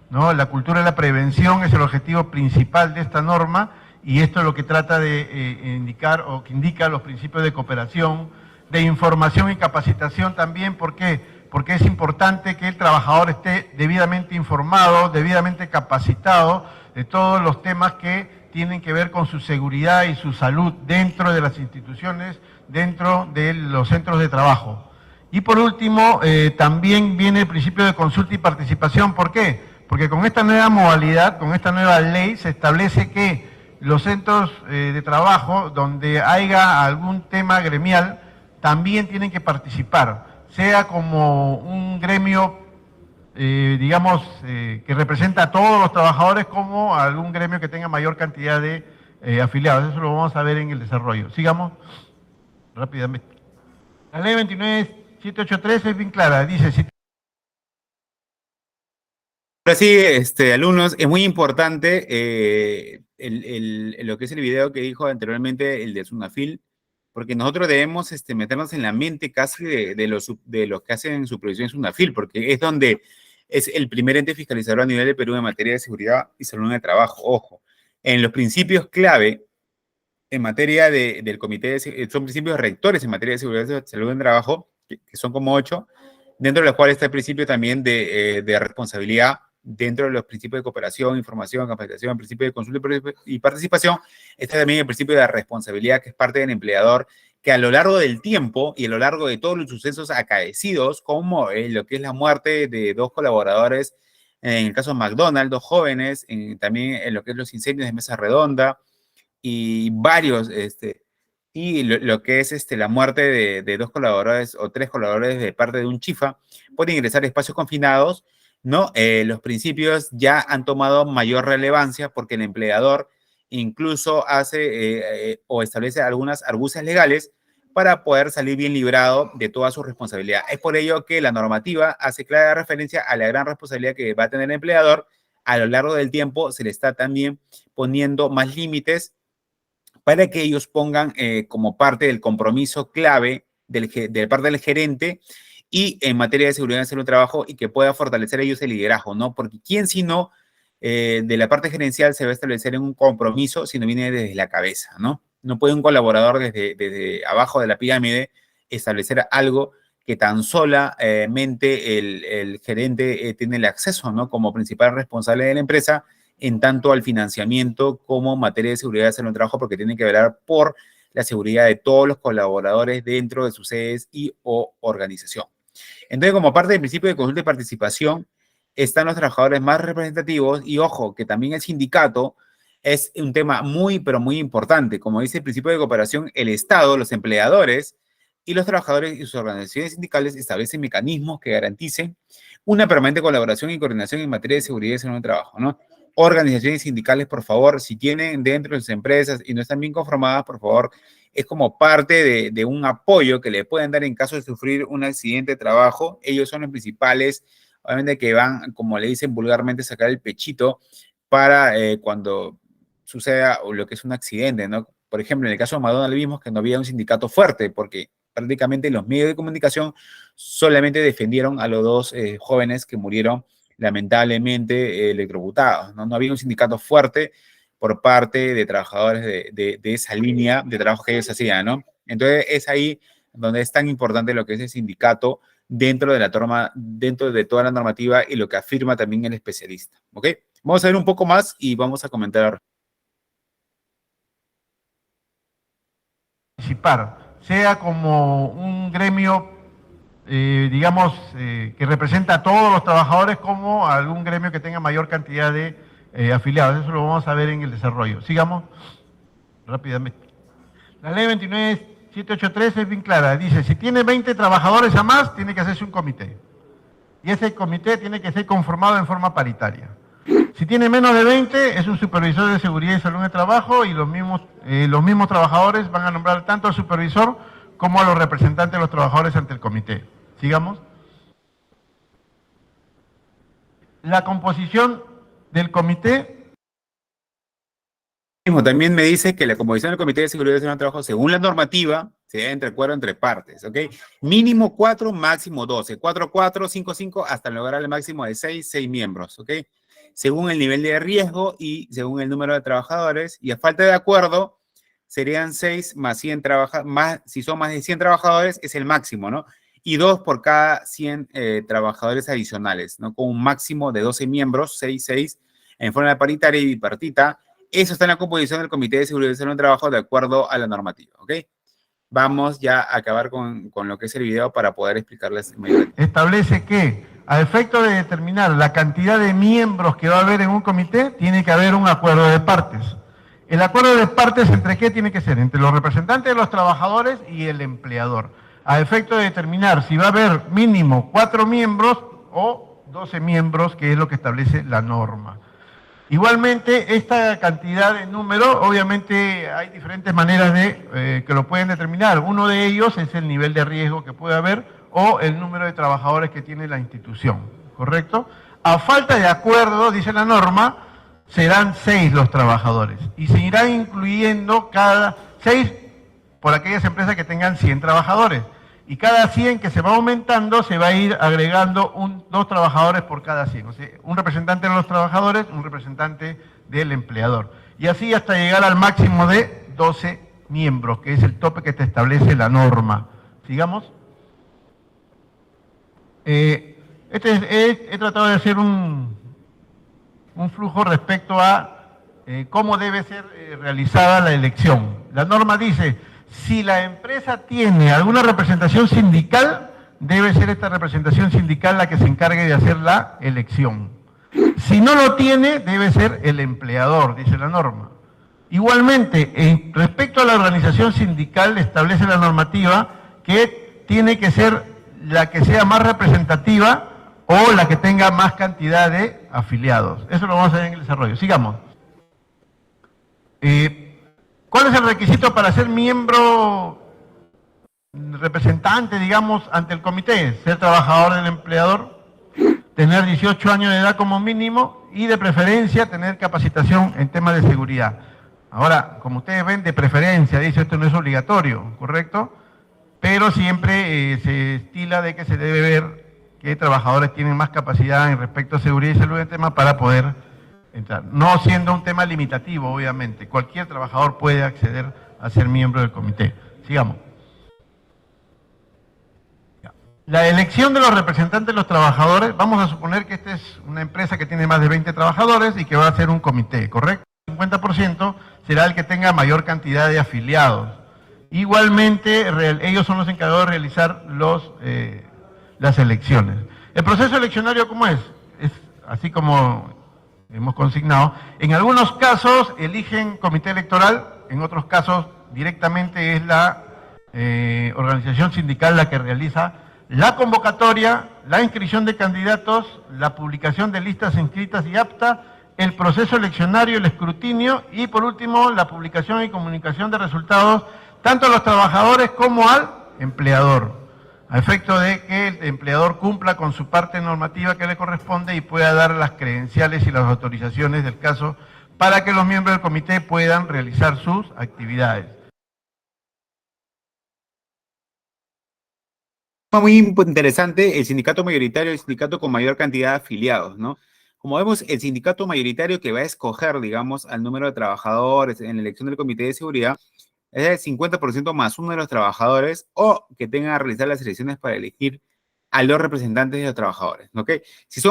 Speaker 3: ¿no? La cultura de la prevención es el objetivo principal de esta norma y esto es lo que trata de indicar o que indica los principios de cooperación, de información y capacitación también. ¿Por qué? Porque es importante que el trabajador esté debidamente informado, debidamente capacitado de todos los temas que tienen que ver con su seguridad y su salud dentro de las instituciones, dentro de los centros de trabajo. Y por último, también viene el principio de consulta y participación. ¿Por qué? Porque con esta nueva modalidad, con esta nueva ley, se establece que los centros de trabajo donde haya algún tema gremial también tienen que participar, sea como un gremio, digamos, que representa a todos los trabajadores, como algún gremio que tenga mayor cantidad de afiliados. Eso lo vamos a ver en el desarrollo. Sigamos rápidamente. La ley 29.783 es bien clara. Dice, si
Speaker 1: Ahora sí, alumnos, es muy importante lo que es el video que dijo anteriormente, el de Sunafil, porque nosotros debemos meternos en la mente casi de los que hacen supervisión en Sunafil, porque es donde es el primer ente fiscalizador a nivel de Perú en materia de seguridad y salud en el trabajo. Ojo, en los principios clave en materia del comité, son principios rectores en materia de seguridad y salud en el trabajo, que son como 8, dentro de los cuales está el principio también de responsabilidad, dentro de los principios de cooperación, información, capacitación, el principio de consulta y participación, está también el principio de responsabilidad, que es parte del empleador, que a lo largo del tiempo y a lo largo de todos los sucesos acaecidos, como lo que es la muerte de 2 colaboradores, en el caso de McDonald's, 2 jóvenes, también en lo que es los incendios de Mesa Redonda, y varios, y lo que es la muerte de 2 colaboradores o 3 colaboradores de parte de un chifa, pueden ingresar a espacios confinados, ¿no? Los principios ya han tomado mayor relevancia porque el empleador incluso hace o establece algunas argucias legales para poder salir bien librado de toda su responsabilidad. Es por ello que la normativa hace clara referencia a la gran responsabilidad que va a tener el empleador. A lo largo del tiempo se le está también poniendo más límites para que ellos pongan como parte del compromiso clave de parte del gerente y en materia de seguridad en el centro de trabajo, y que pueda fortalecer ellos el liderazgo, ¿no? Porque quién si no, de la parte gerencial se va a establecer en un compromiso si no viene desde la cabeza, ¿no? No puede un colaborador desde abajo de la pirámide establecer algo que tan solamente el gerente tiene el acceso, ¿no? Como principal responsable de la empresa, en tanto al financiamiento como materia de seguridad de salud en el trabajo, porque tienen que velar por la seguridad de todos los colaboradores dentro de sus sedes y o organización. Entonces, como parte del principio de consulta y participación, están los trabajadores más representativos, y ojo, que también el sindicato es un tema muy, pero muy importante. Como dice el principio de cooperación, el Estado, los empleadores y los trabajadores y sus organizaciones sindicales establecen mecanismos que garanticen una permanente colaboración y coordinación en materia de seguridad y salud en el trabajo, ¿no? Organizaciones sindicales, por favor, si tienen dentro de sus empresas y no están bien conformadas, por favor, es como parte de un apoyo que le pueden dar en caso de sufrir un accidente de trabajo. Ellos son los principales, obviamente, que van, como le dicen vulgarmente, sacar el pechito para cuando suceda lo que es un accidente, ¿no? Por ejemplo, en el caso de McDonald's vimos que no había un sindicato fuerte porque prácticamente los medios de comunicación solamente defendieron a los 2 jóvenes que murieron lamentablemente electrocutados, ¿no? No había un sindicato fuerte por parte de trabajadores de esa línea de trabajo que ellos hacían, ¿no? Entonces es ahí donde es tan importante lo que es el sindicato dentro de toda la normativa y lo que afirma también el especialista, ¿ok? Vamos a ver un poco más y vamos a comentar.
Speaker 3: Participar, sea como un gremio digamos, que representa a todos los trabajadores, como a algún gremio que tenga mayor cantidad de afiliados. Eso lo vamos a ver en el desarrollo. Sigamos rápidamente. La ley 29.783 es bien clara. Dice, si tiene 20 trabajadores a más, tiene que hacerse un comité. Y ese comité tiene que ser conformado en forma paritaria. Si tiene menos de 20, es un supervisor de seguridad y salud en el trabajo, y los mismos trabajadores van a nombrar tanto al supervisor como a los representantes de los trabajadores ante el comité. Sigamos. La composición del comité.
Speaker 1: También me dice que la composición del Comité de Seguridad y Salud en el Trabajo, según la normativa, se debe entre acuerdo entre partes, ¿ok? Mínimo 4, máximo 12. 4, 4, 5, 5, hasta lograr el máximo de 6 miembros, ¿ok? Según el nivel de riesgo y según el número de trabajadores, y a falta de acuerdo, serían 6 más 100 trabajadores, si son más de 100 trabajadores, es el máximo, ¿no? Y 2 por cada 100 trabajadores adicionales, ¿no? Con un máximo de 12 miembros, 6, en forma paritaria y bipartita. Eso está en la composición del Comité de Seguridad y Salud en el Trabajo de acuerdo a la normativa, ¿ok? Vamos ya a acabar con lo que es el video para poder explicarles mejor.
Speaker 3: Establece que, a efecto de determinar la cantidad de miembros que va a haber en un comité, tiene que haber un acuerdo de partes. ¿El acuerdo de partes entre qué tiene que ser? Entre los representantes de los trabajadores y el empleador. A efecto de determinar si va a haber mínimo 4 miembros o 12 miembros, que es lo que establece la norma. Igualmente, esta cantidad de número, obviamente hay diferentes maneras de que lo pueden determinar. Uno de ellos es el nivel de riesgo que puede haber o el número de trabajadores que tiene la institución, ¿correcto? A falta de acuerdo, dice la norma, serán 6 los trabajadores y se irán incluyendo cada 6 por aquellas empresas que tengan 100 trabajadores. Y cada 100 que se va aumentando, se va a ir agregando 2 trabajadores por cada 100. O sea, un representante de los trabajadores, un representante del empleador. Y así hasta llegar al máximo de 12 miembros, que es el tope que te establece la norma. Sigamos. He tratado de hacer un flujo respecto a cómo debe ser realizada la elección. La norma dice, si la empresa tiene alguna representación sindical, debe ser esta representación sindical la que se encargue de hacer la elección. Si no lo tiene, debe ser el empleador, dice la norma. Igualmente, respecto a la organización sindical, establece la normativa que tiene que ser la que sea más representativa o la que tenga más cantidad de afiliados. Eso lo vamos a ver en el desarrollo. Sigamos. ¿Cuál es el requisito para ser miembro representante, digamos, ante el comité? Ser trabajador del empleador, tener 18 años de edad como mínimo y de preferencia tener capacitación en temas de seguridad. Ahora, como ustedes ven, de preferencia, dice, esto no es obligatorio, ¿correcto? Pero siempre se estila de que se debe ver qué trabajadores tienen más capacidad en respecto a seguridad y salud en tema para poder entrar. No siendo un tema limitativo, obviamente. Cualquier trabajador puede acceder a ser miembro del comité. Sigamos. La elección de los representantes de los trabajadores, vamos a suponer que esta es una empresa que tiene más de 20 trabajadores y que va a ser un comité, ¿correcto? El 50% será el que tenga mayor cantidad de afiliados. Igualmente, ellos son los encargados de realizar las elecciones. ¿El proceso eleccionario cómo es? Es así como hemos consignado. En algunos casos eligen comité electoral, en otros casos directamente es la organización sindical la que realiza la convocatoria, la inscripción de candidatos, la publicación de listas inscritas y aptas, el proceso eleccionario, el escrutinio y por último la publicación y comunicación de resultados tanto a los trabajadores como al empleador, a efecto de que el empleador cumpla con su parte normativa que le corresponde y pueda dar las credenciales y las autorizaciones del caso para que los miembros del comité puedan realizar sus actividades.
Speaker 1: Muy interesante, el sindicato mayoritario, el sindicato con mayor cantidad de afiliados, ¿no? Como vemos, el sindicato mayoritario que va a escoger, digamos, al número de trabajadores en la elección del comité de seguridad es el 50% más uno de los trabajadores o que tengan que realizar las elecciones para elegir a los representantes de los trabajadores, ¿ok? Si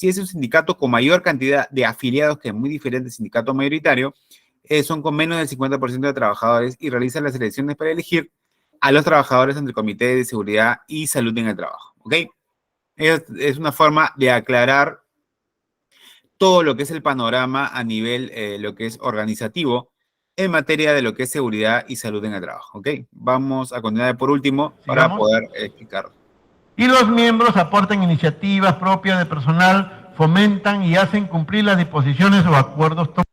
Speaker 1: es un sindicato con mayor cantidad de afiliados, que es muy diferente del sindicato mayoritario, son con menos del 50% de trabajadores y realizan las elecciones para elegir a los trabajadores ante el Comité de Seguridad y Salud en el Trabajo, ¿ok? Es una forma de aclarar todo lo que es el panorama a nivel, lo que es organizativo, en materia de lo que es seguridad y salud en el trabajo, ¿ok? Vamos a continuar por último para poder explicar.
Speaker 3: Y los miembros aportan iniciativas propias de personal, fomentan y hacen cumplir las disposiciones o acuerdos tomados.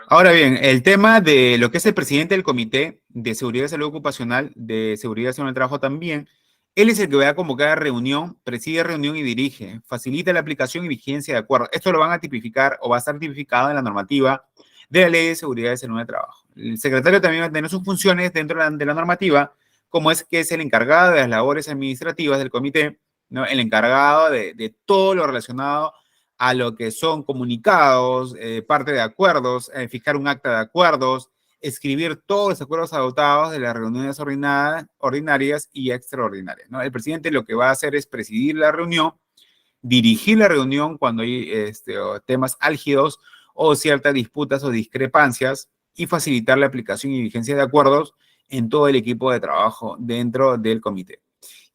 Speaker 1: Ahora bien, el tema de lo que es el presidente del Comité de Seguridad y Salud Ocupacional, de Seguridad y Salud en el Trabajo también, él es el que va a convocar reunión, preside reunión y dirige, facilita la aplicación y vigencia de acuerdos. Esto lo van a tipificar o va a estar tipificado en la normativa de la Ley de Seguridad y Salud en el Trabajo. El secretario también va a tener sus funciones dentro de la normativa, como es que es el encargado de las labores administrativas del comité, ¿no? El encargado de todo lo relacionado a lo que son comunicados, parte de acuerdos, fijar un acta de acuerdos, escribir todos los acuerdos adoptados de las reuniones ordinarias y extraordinarias, ¿no? El presidente lo que va a hacer es presidir la reunión, dirigir la reunión cuando hay temas álgidos o ciertas disputas o discrepancias y facilitar la aplicación y vigencia de acuerdos en todo el equipo de trabajo dentro del comité.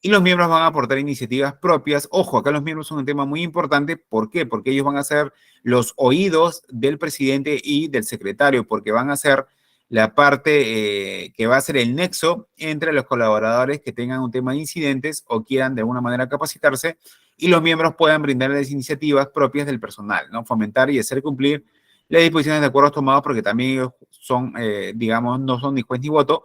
Speaker 1: Y los miembros van a aportar iniciativas propias. Ojo, acá los miembros son un tema muy importante. ¿Por qué? Porque ellos van a ser los oídos del presidente y del secretario, porque van a ser la parte que va a ser el nexo entre los colaboradores que tengan un tema de incidentes o quieran de alguna manera capacitarse y los miembros puedan brindarles iniciativas propias del personal, ¿no? Fomentar y hacer cumplir las disposiciones de acuerdos tomados porque también ellos son, digamos, no son ni juez ni voto,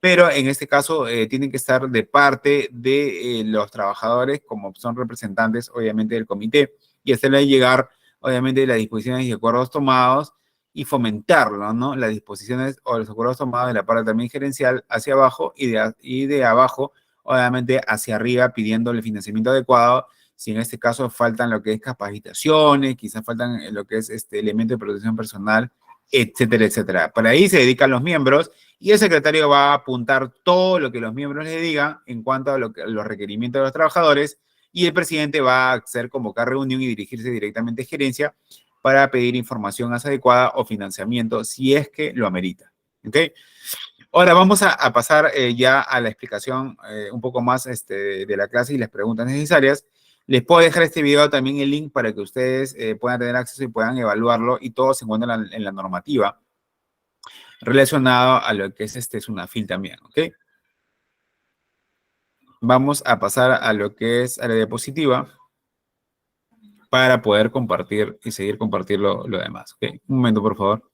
Speaker 1: pero en este caso tienen que estar de parte de los trabajadores como son representantes, obviamente, del comité y hacerle llegar, obviamente, las disposiciones y acuerdos tomados y fomentarlo, ¿no? Las disposiciones o los acuerdos tomados de la parte también gerencial hacia abajo y de abajo, obviamente, hacia arriba pidiendo el financiamiento adecuado. Si en este caso faltan lo que es capacitaciones, quizás faltan lo que es elemento de protección personal, etcétera, etcétera. Para ahí se dedican los miembros y el secretario va a apuntar todo lo que los miembros le digan en cuanto a los requerimientos de los trabajadores y el presidente va a hacer convocar reunión y dirigirse directamente a gerencia para pedir información más adecuada o financiamiento si es que lo amerita. ¿Ok? Ahora vamos a pasar ya a la explicación un poco más de la clase y las preguntas necesarias. Les puedo dejar este video también el link para que ustedes puedan tener acceso y puedan evaluarlo y todo se encuentra en la normativa relacionado a lo que es SUNAFIL también, ¿ok? Vamos a pasar a lo que es a la diapositiva para poder compartir y seguir compartiendo lo demás, ¿ok? Un momento, por favor.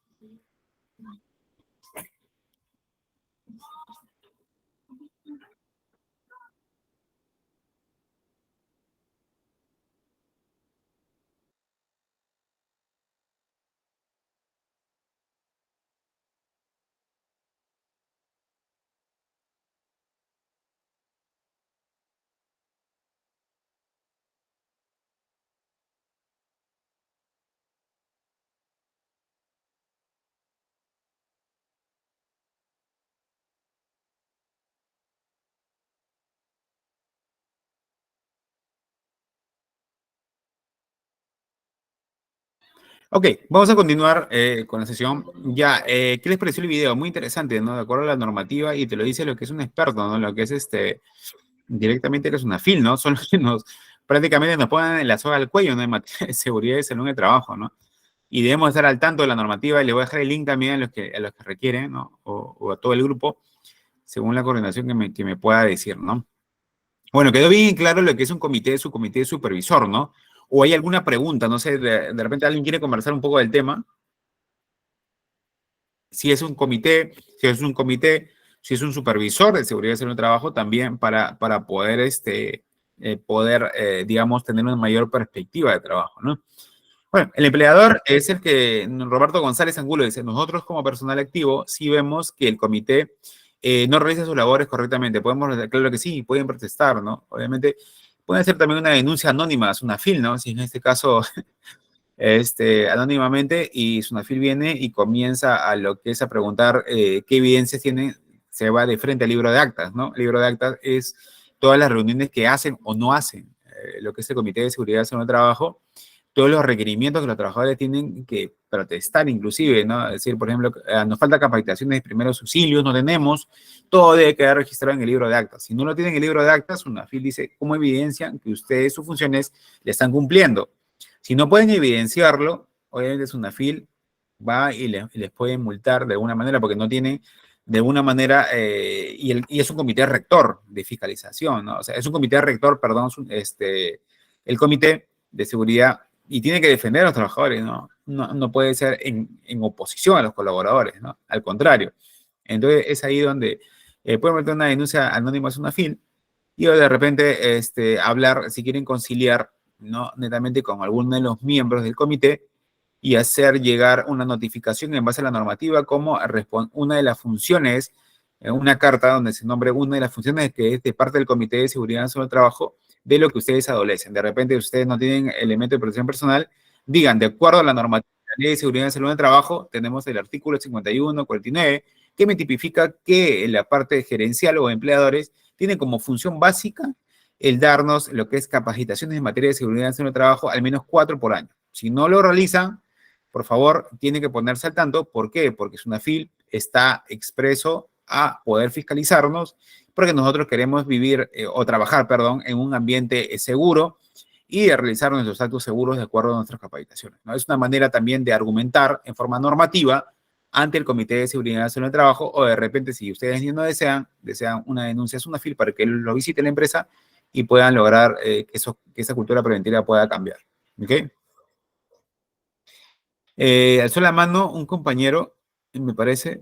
Speaker 1: Ok, vamos a continuar con la sesión. Ya, ¿qué les pareció el video? Muy interesante, ¿no? De acuerdo a la normativa y te lo dice lo que es un experto, ¿no? Lo que es directamente eres una FIL, ¿no? Son los que prácticamente nos ponen la soga al cuello, ¿no? En materia de seguridad y salud en el trabajo, ¿no? Y debemos estar al tanto de la normativa y le voy a dejar el link también a los que requieren, ¿no? O a todo el grupo, según la coordinación que me pueda decir, ¿no? Bueno, quedó bien claro lo que es un comité, su comité supervisor, ¿no? ¿O hay alguna pregunta? No sé, de repente alguien quiere conversar un poco del tema. Si es un comité, si es un supervisor de seguridad y salud en el trabajo, también para poder, digamos, tener una mayor perspectiva de trabajo, ¿no? Bueno, el empleador es el que Roberto González Angulo dice, nosotros como personal activo sí vemos que el comité no realiza sus labores correctamente. Podemos, claro que sí, pueden protestar, ¿no? Obviamente, pueden hacer también una denuncia anónima a SUNAFIL, ¿no? Si en este caso, anónimamente, y SUNAFIL viene y comienza a lo que es a preguntar qué evidencias tienen, se va de frente al libro de actas, ¿no? El libro de actas es todas las reuniones que hacen o no hacen, lo que es el Comité de Seguridad y Salud del Trabajo, todos los requerimientos que los trabajadores tienen que protestar inclusive, ¿no? Es decir, por ejemplo, nos falta capacitaciones de primeros auxilios, no tenemos, todo debe quedar registrado en el libro de actas. Si no lo tienen en el libro de actas, SUNAFIL dice, ¿cómo evidencian que ustedes sus funciones le están cumpliendo? Si no pueden evidenciarlo, obviamente SUNAFIL va y les puede multar de alguna manera porque no tiene de alguna manera, y es un comité rector de fiscalización, ¿no? O sea, es un comité rector, perdón, el comité de seguridad y tiene que defender a los trabajadores, ¿no? No puede ser en oposición a los colaboradores, ¿no? Al contrario. Entonces, es ahí donde pueden meter una denuncia anónima a SUNAFIL y de repente hablar, si quieren conciliar, ¿no? Netamente con alguno de los miembros del comité y hacer llegar una notificación en base a la normativa como una de las funciones, una carta donde se nombre una de las funciones que es de parte del Comité de Seguridad sobre el Trabajo de lo que ustedes adolecen. De repente ustedes no tienen elemento de protección personal, digan, de acuerdo a la normativa de la Ley de Seguridad y Salud en el Trabajo, tenemos el artículo 51, 49, que me tipifica que la parte gerencial o empleadores tiene como función básica el darnos lo que es capacitaciones en materia de seguridad en el trabajo, al menos 4 por año. Si no lo realizan, por favor, tiene que ponerse al tanto. ¿Por qué? Porque SUNAFIL está expreso a poder fiscalizarnos, porque nosotros queremos vivir o trabajar, perdón, en un ambiente seguro y de realizar nuestros actos seguros de acuerdo a nuestras capacitaciones, ¿no? Es una manera también de argumentar en forma normativa ante el Comité de Seguridad Nacional del Trabajo, o de repente, si ustedes no desean una denuncia SUNAFIL para que lo visite la empresa y puedan lograr que esa cultura preventiva pueda cambiar. ¿Ok? Alzó la mano un compañero, me parece.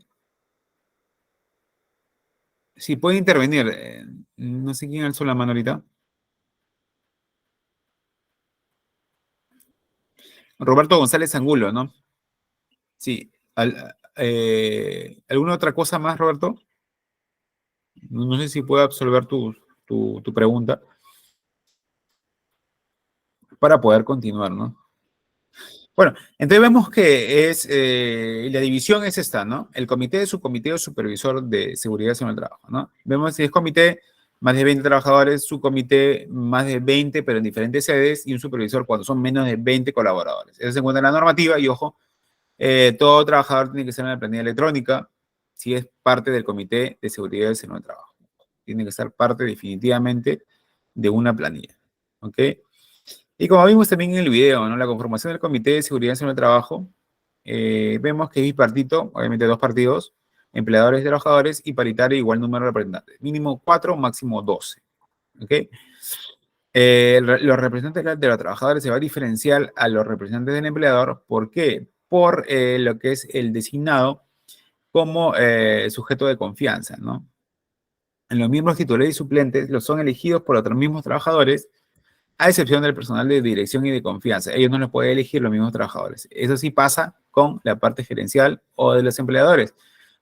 Speaker 1: Sí, puede intervenir. No sé quién alzó la mano ahorita. Roberto González Angulo, ¿no? Sí. ¿Alguna otra cosa más, Roberto? No sé si puedo absolver tu pregunta para poder continuar, ¿no? Bueno, entonces vemos que la división es esta, ¿no? El comité de subcomité o supervisor de seguridad en el trabajo, ¿no? Vemos si es comité, más de 20 trabajadores, subcomité, más de 20, pero en diferentes sedes, y un supervisor cuando son menos de 20 colaboradores. Eso se encuentra en la normativa y, ojo, todo trabajador tiene que ser en la planilla electrónica si es parte del comité de seguridad en el trabajo. Tiene que ser parte definitivamente de una planilla, ¿ok? Y como vimos también en el video, ¿no? La conformación del Comité de Seguridad en el Trabajo, vemos que es bipartito, obviamente dos partidos, empleadores y trabajadores, y paritario igual número de representantes. Mínimo 4, máximo 12. ¿Ok? Los representantes de los trabajadores se va a diferenciar a los representantes del empleador. ¿Por qué? Por lo que es el designado como sujeto de confianza, ¿no? Los miembros titulares y suplentes los son elegidos por otros mismos trabajadores, a excepción del personal de dirección y de confianza. Ellos no los pueden elegir los mismos trabajadores. Eso sí pasa con la parte gerencial o de los empleadores,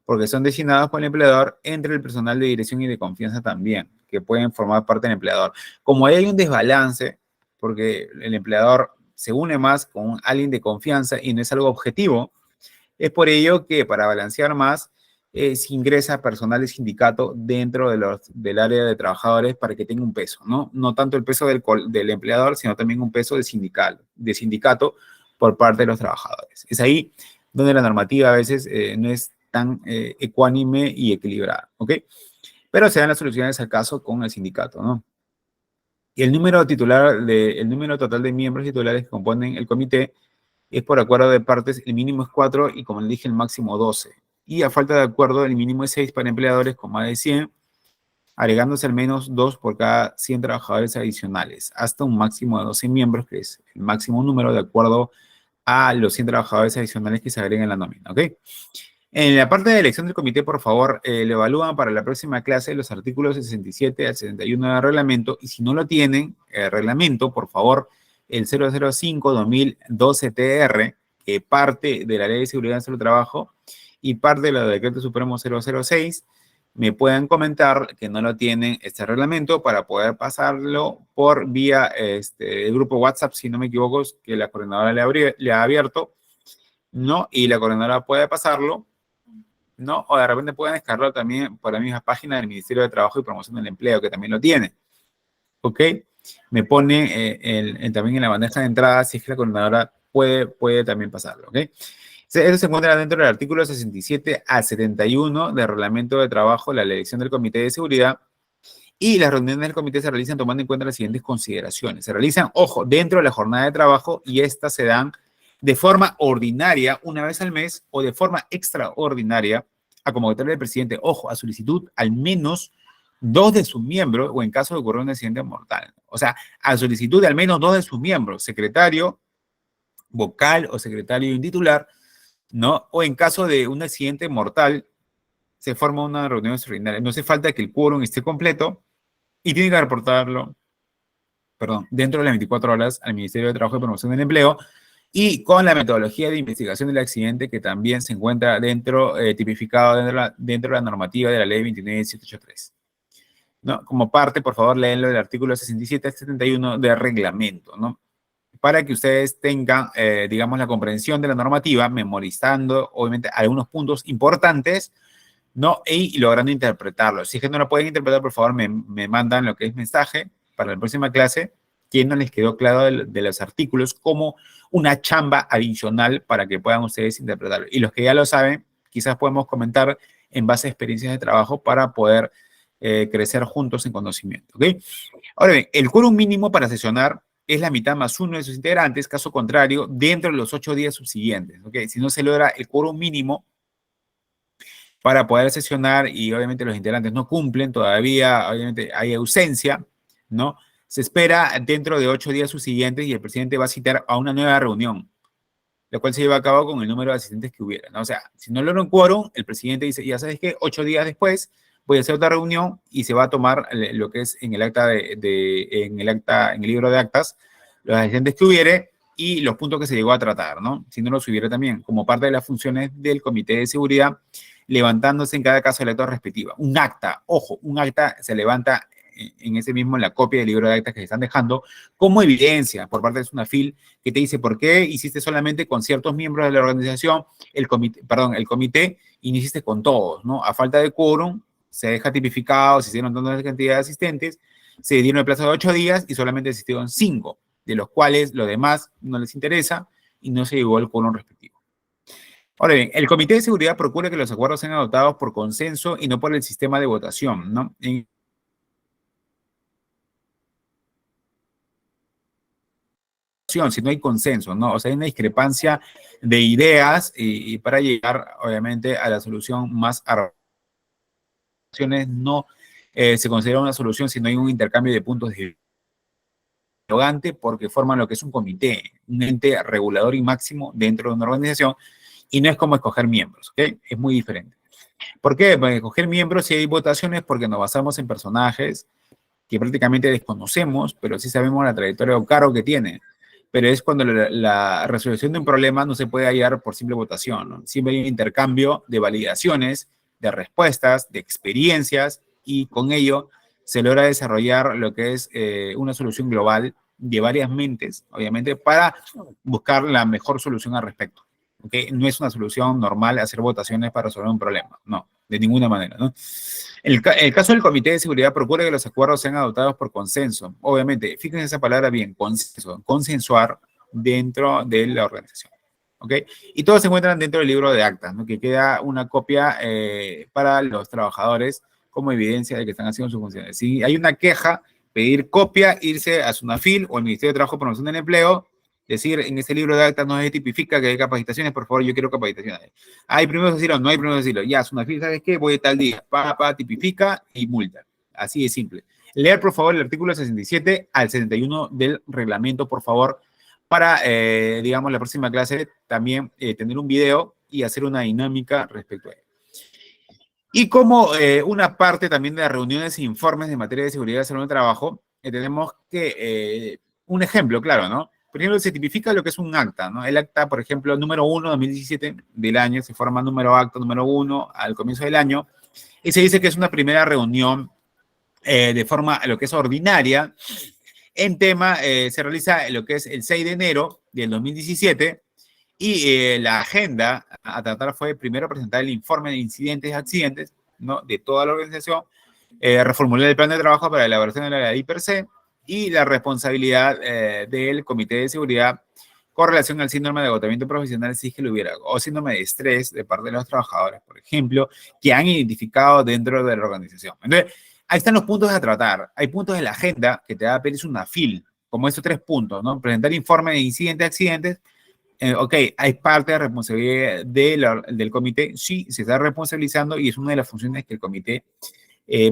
Speaker 1: porque son designados por el empleador entre el personal de dirección y de confianza también, que pueden formar parte del empleador. Como hay un desbalance, porque el empleador se une más con alguien de confianza y no es algo objetivo, es por ello que para balancear más, se ingresa personal de sindicato dentro del área de trabajadores para que tenga un peso, ¿no? No tanto el peso del empleador, sino también un peso de sindicato por parte de los trabajadores. Es ahí donde la normativa a veces no es tan ecuánime y equilibrada, ¿ok? Pero se dan las soluciones al caso con el sindicato, ¿no? Y el número total de miembros titulares que componen el comité es por acuerdo de partes, el mínimo es 4 y como le dije, el máximo 12. Y a falta de acuerdo, el mínimo es 6 para empleadores con más de 100, agregándose al menos 2 por cada 100 trabajadores adicionales, hasta un máximo de 12 miembros, que es el máximo número de acuerdo a los 100 trabajadores adicionales que se agreguen en la nómina, ¿ok? En la parte de elección del comité, por favor, lo evalúan para la próxima clase los artículos 67 al 71 del reglamento, y si no lo tienen, el reglamento, por favor, el 005-2012-TR, que parte de la Ley de Seguridad del Trabajo y parte de la Decreto Supremo 006, me pueden comentar que no lo tienen este reglamento para poder pasarlo por vía el grupo WhatsApp, si no me equivoco, que la coordinadora le ha abierto, ¿no? Y la coordinadora puede pasarlo, ¿no? O de repente pueden descargarlo también por la misma página del Ministerio de Trabajo y Promoción del Empleo, que también lo tiene, ¿ok? Me pone también en la bandeja de entrada, si es que la coordinadora puede también pasarlo, ¿ok? Eso se encuentra dentro del artículo 67 al 71 del Reglamento de Trabajo, la elección del Comité de Seguridad, y las reuniones del comité se realizan tomando en cuenta las siguientes consideraciones. Se realizan, ojo, dentro de la jornada de trabajo, y estas se dan de forma ordinaria una vez al mes o de forma extraordinaria a convocatoria del presidente, ojo, a solicitud al menos 2 de sus miembros o en caso de ocurrir un accidente mortal. O sea, a solicitud de al menos 2 de sus miembros, secretario, vocal o secretario titular, ¿no? O en caso de un accidente mortal, se forma una reunión extraordinaria. No hace falta que el quórum esté completo y tiene que reportarlo, dentro de las 24 horas al Ministerio de Trabajo y Promoción del Empleo, y con la metodología de investigación del accidente que también se encuentra tipificado dentro de la normativa de la Ley 29783. ¿No? Como parte, por favor, léenlo del artículo 67 al 71 del reglamento, ¿no? Para que ustedes tengan, digamos, la comprensión de la normativa, memorizando, obviamente, algunos puntos importantes, ¿no? Y logrando interpretarlo. Si es que no lo pueden interpretar, por favor, me mandan lo que es mensaje para la próxima clase, que no les quedó claro de los artículos, como una chamba adicional para que puedan ustedes interpretarlo. Y los que ya lo saben, quizás podemos comentar en base a experiencias de trabajo para poder crecer juntos en conocimiento, ¿ok? Ahora bien, el quórum mínimo para sesionar es la mitad más uno de sus integrantes, caso contrario, dentro de los 8 días subsiguientes, ¿ok? Si no se logra el quórum mínimo, para poder sesionar y obviamente los integrantes no cumplen, todavía obviamente hay ausencia, ¿no? Se espera dentro de 8 días subsiguientes y el presidente va a citar a una nueva reunión, la cual se lleva a cabo con el número de asistentes que hubiera, ¿no? O sea, si no logran quórum, el presidente dice, ya sabes qué, 8 días después voy a hacer otra reunión y se va a tomar lo que es en el acta en el libro de actas, los asistentes que hubiere y los puntos que se llegó a tratar, ¿no? Si no los hubiera también, como parte de las funciones del Comité de Seguridad, levantándose en cada caso el acta respectiva. Un acta, ojo, un acta se levanta en ese mismo, en la copia del libro de actas que se están dejando, como evidencia por parte de SUNAFIL, que te dice por qué hiciste solamente con ciertos miembros de la organización el comité y no hiciste con todos, ¿no? A falta de quórum, se deja tipificado, se hicieron tantas cantidad de asistentes, se dieron el plazo de 8 días y solamente asistieron 5, de los cuales los demás no les interesa y no se llegó al quórum respectivo. Ahora bien, el Comité de Seguridad procura que los acuerdos sean adoptados por consenso y no por el sistema de votación, ¿no? Si no hay consenso, ¿no? O sea, hay una discrepancia de ideas y para llegar, obviamente, a la solución más no se considera una solución si no hay un intercambio de puntos de vista porque forman lo que es un comité, un ente regulador y máximo dentro de una organización y no es como escoger miembros, ¿ok? Es muy diferente. ¿Por qué? Porque escoger miembros si hay votaciones porque nos basamos en personajes que prácticamente desconocemos, pero sí sabemos la trayectoria o cargo que tiene. Pero es cuando la resolución de un problema no se puede hallar por simple votación, ¿no? Siempre hay un intercambio de validaciones, de respuestas, de experiencias, y con ello se logra desarrollar lo que es una solución global de varias mentes, obviamente, para buscar la mejor solución al respecto. ¿Okay? No es una solución normal hacer votaciones para resolver un problema, no, de ninguna manera, ¿no? El caso del Comité de Seguridad procura que los acuerdos sean adoptados por consenso. Obviamente, fíjense esa palabra bien, consenso, consensuar dentro de la organización. ¿Ok? Y todos se encuentran dentro del libro de actas, ¿no? Que queda una copia para los trabajadores como evidencia de que están haciendo sus funciones. Si hay una queja, pedir copia, irse a SUNAFIL o al Ministerio de Trabajo y Promoción del Empleo, decir, en este libro de actas no se tipifica que hay capacitaciones, por favor, yo quiero capacitaciones. ¿Hay primeros auxilios? No hay primeros auxilios. Ya, SUNAFIL, ¿sabes qué? Voy tal día, tipifica y multa. Así de simple. Leer, por favor, el artículo 67 al 71 del reglamento, por favor, para, digamos, la próxima clase también tener un video y hacer una dinámica respecto a ello. Y como una parte también de las reuniones e informes de materia de seguridad de salud de trabajo, tenemos que, un ejemplo, claro, ¿no? Por ejemplo, se tipifica lo que es un acta, ¿no? El acta, por ejemplo, número 1, 2017 del año, se forma número acta número 1 al comienzo del año, y se dice que es una primera reunión de forma, lo que es ordinaria, en tema, se realiza lo que es el 6 de enero del 2017, y la agenda a tratar fue primero presentar el informe de incidentes y accidentes, ¿no? De toda la organización, reformular el plan de trabajo para la elaboración de la ley per se y la responsabilidad del Comité de Seguridad con relación al síndrome de agotamiento profesional si es que lo hubiera, o síndrome de estrés de parte de los trabajadores, por ejemplo, que han identificado dentro de la organización. Entonces, ahí están los puntos a tratar. Hay puntos en la agenda que te va a pedir SUNAFIL, como estos 3 puntos, ¿no? Presentar informe de incidentes, accidentes. Ok, hay parte de responsabilidad del comité, sí, se está responsabilizando y es una de las funciones que el comité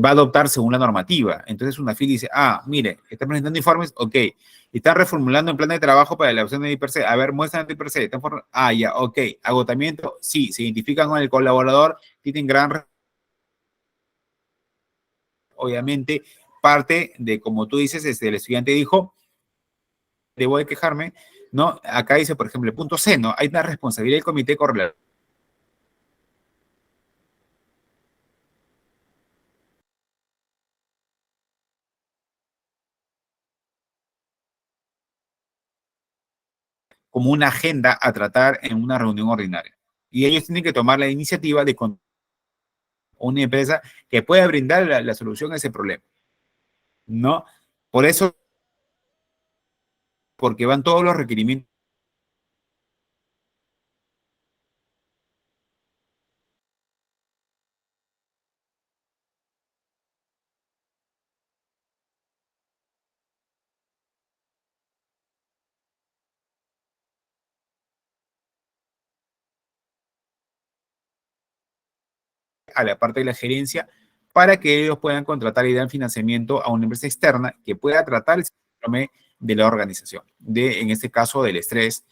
Speaker 1: va a adoptar según la normativa. Entonces una FIL dice, mire, está presentando informes, ok, está reformulando un plan de trabajo para la opción de IPRC, a ver, muestran el IPRC, ya, ok, agotamiento, sí, se identifican con el colaborador, tienen gran, obviamente, parte de, como tú dices, el estudiante dijo, debo de quejarme, ¿no? Acá dice, por ejemplo, el punto C, ¿no? Hay una responsabilidad del comité correlativa como una agenda a tratar en una reunión ordinaria. Y ellos tienen que tomar la iniciativa de una empresa que pueda brindar la solución a ese problema, ¿no? Por eso, porque van todos los requerimientos a la parte de la gerencia para que ellos puedan contratar y dar financiamiento a una empresa externa que pueda tratar el síndrome de la organización, en este caso del estrés,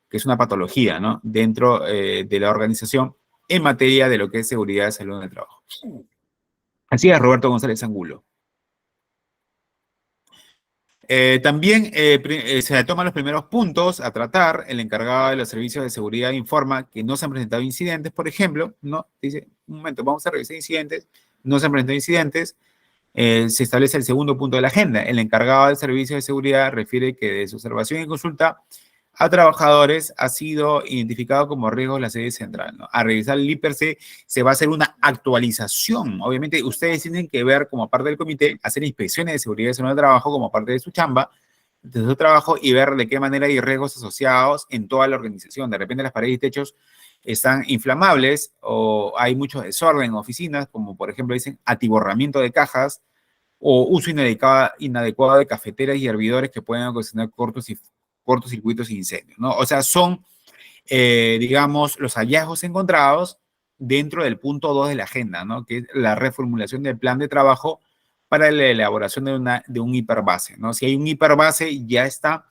Speaker 1: que es una patología, ¿no? Dentro de la organización en materia de lo que es seguridad y salud en el trabajo. Así es, Roberto González Angulo. También se toman los primeros puntos a tratar. El encargado de los servicios de seguridad informa que no se han presentado incidentes, por ejemplo, ¿no? Dice, un momento, vamos a revisar incidentes, no se han presentado incidentes. Se establece el segundo punto de la agenda. El encargado del servicio de seguridad refiere que de su observación y consulta a trabajadores ha sido identificado como riesgo en la sede central, ¿no? A revisar el IPRC se va a hacer una actualización. Obviamente, ustedes tienen que ver como parte del comité, hacer inspecciones de seguridad y salud del trabajo como parte de su chamba, de su trabajo, y ver de qué manera hay riesgos asociados en toda la organización. De repente las paredes y techos están inflamables o hay mucho desorden en oficinas, como por ejemplo dicen atiborramiento de cajas o uso inadecuado de cafeteras y hervidores que pueden ocasionar cortocircuitos e incendios, ¿no? O sea, son, digamos, los hallazgos encontrados dentro del punto 2 de la agenda, ¿no? Que es la reformulación del plan de trabajo para la elaboración de un hiperbase, ¿no? Si hay un hiperbase, ya está,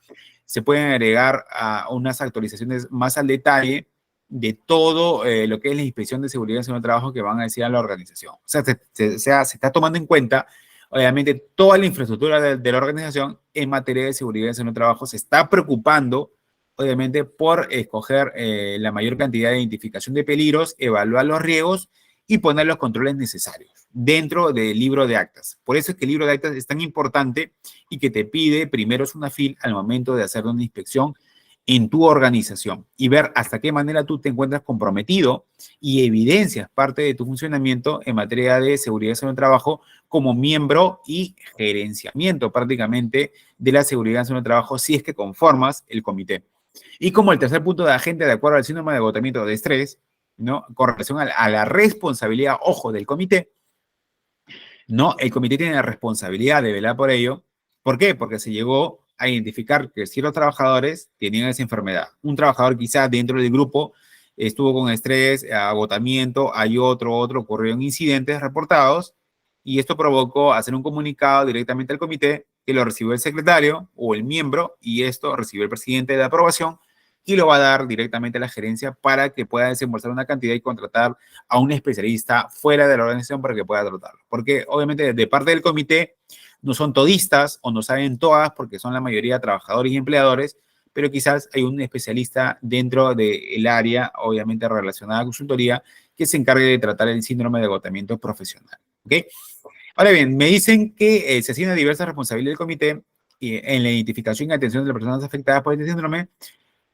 Speaker 1: se pueden agregar a unas actualizaciones más al detalle de todo lo que es la inspección de seguridad en el trabajo que van a decir a la organización. O sea, se está tomando en cuenta, obviamente, toda la infraestructura de la organización en materia de seguridad en el trabajo. Se está preocupando, obviamente, por escoger la mayor cantidad de identificación de peligros, evaluar los riesgos y poner los controles necesarios dentro del libro de actas. Por eso es que el libro de actas es tan importante y que te pide primero SUNAFIL al momento de hacer una inspección en tu organización y ver hasta qué manera tú te encuentras comprometido y evidencias parte de tu funcionamiento en materia de seguridad en el trabajo como miembro y gerenciamiento prácticamente de la seguridad en el trabajo si es que conformas el comité. Y como el tercer punto de agenda, de acuerdo al síndrome de agotamiento de estrés, ¿no? Con relación a la responsabilidad, ojo, del comité, ¿no? El comité tiene la responsabilidad de velar por ello. ¿Por qué? Porque se llegó a identificar que ciertos trabajadores tenían esa enfermedad. Un trabajador quizá dentro del grupo estuvo con estrés, agotamiento, hay ocurrieron incidentes reportados y esto provocó hacer un comunicado directamente al comité que lo recibió el secretario o el miembro y esto recibió el presidente de aprobación y lo va a dar directamente a la gerencia para que pueda desembolsar una cantidad y contratar a un especialista fuera de la organización para que pueda tratarlo. Porque obviamente de parte del comité no son todistas o no saben todas porque son la mayoría trabajadores y empleadores, pero quizás hay un especialista dentro del área, obviamente relacionada a consultoría, que se encargue de tratar el síndrome de agotamiento profesional. ¿Ok? Ahora bien, me dicen que se asignan diversas responsabilidades del comité en la identificación y atención de las personas afectadas por este síndrome,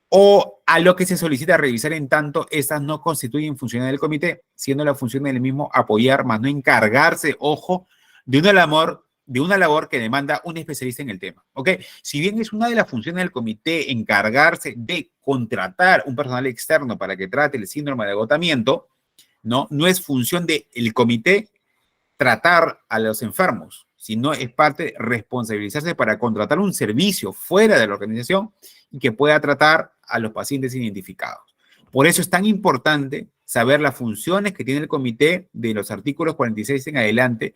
Speaker 1: o a lo que se solicita revisar en tanto estas no constituyen funciones del comité, siendo la función del mismo apoyar, más no encargarse, ojo, de una labor que demanda un especialista en el tema, ¿ok? Si bien es una de las funciones del comité encargarse de contratar un personal externo para que trate el síndrome de agotamiento, ¿no? No es función del comité tratar a los enfermos, sino es parte de responsabilizarse para contratar un servicio fuera de la organización y que pueda tratar a los pacientes identificados. Por eso es tan importante saber las funciones que tiene el comité de los artículos 46 en adelante,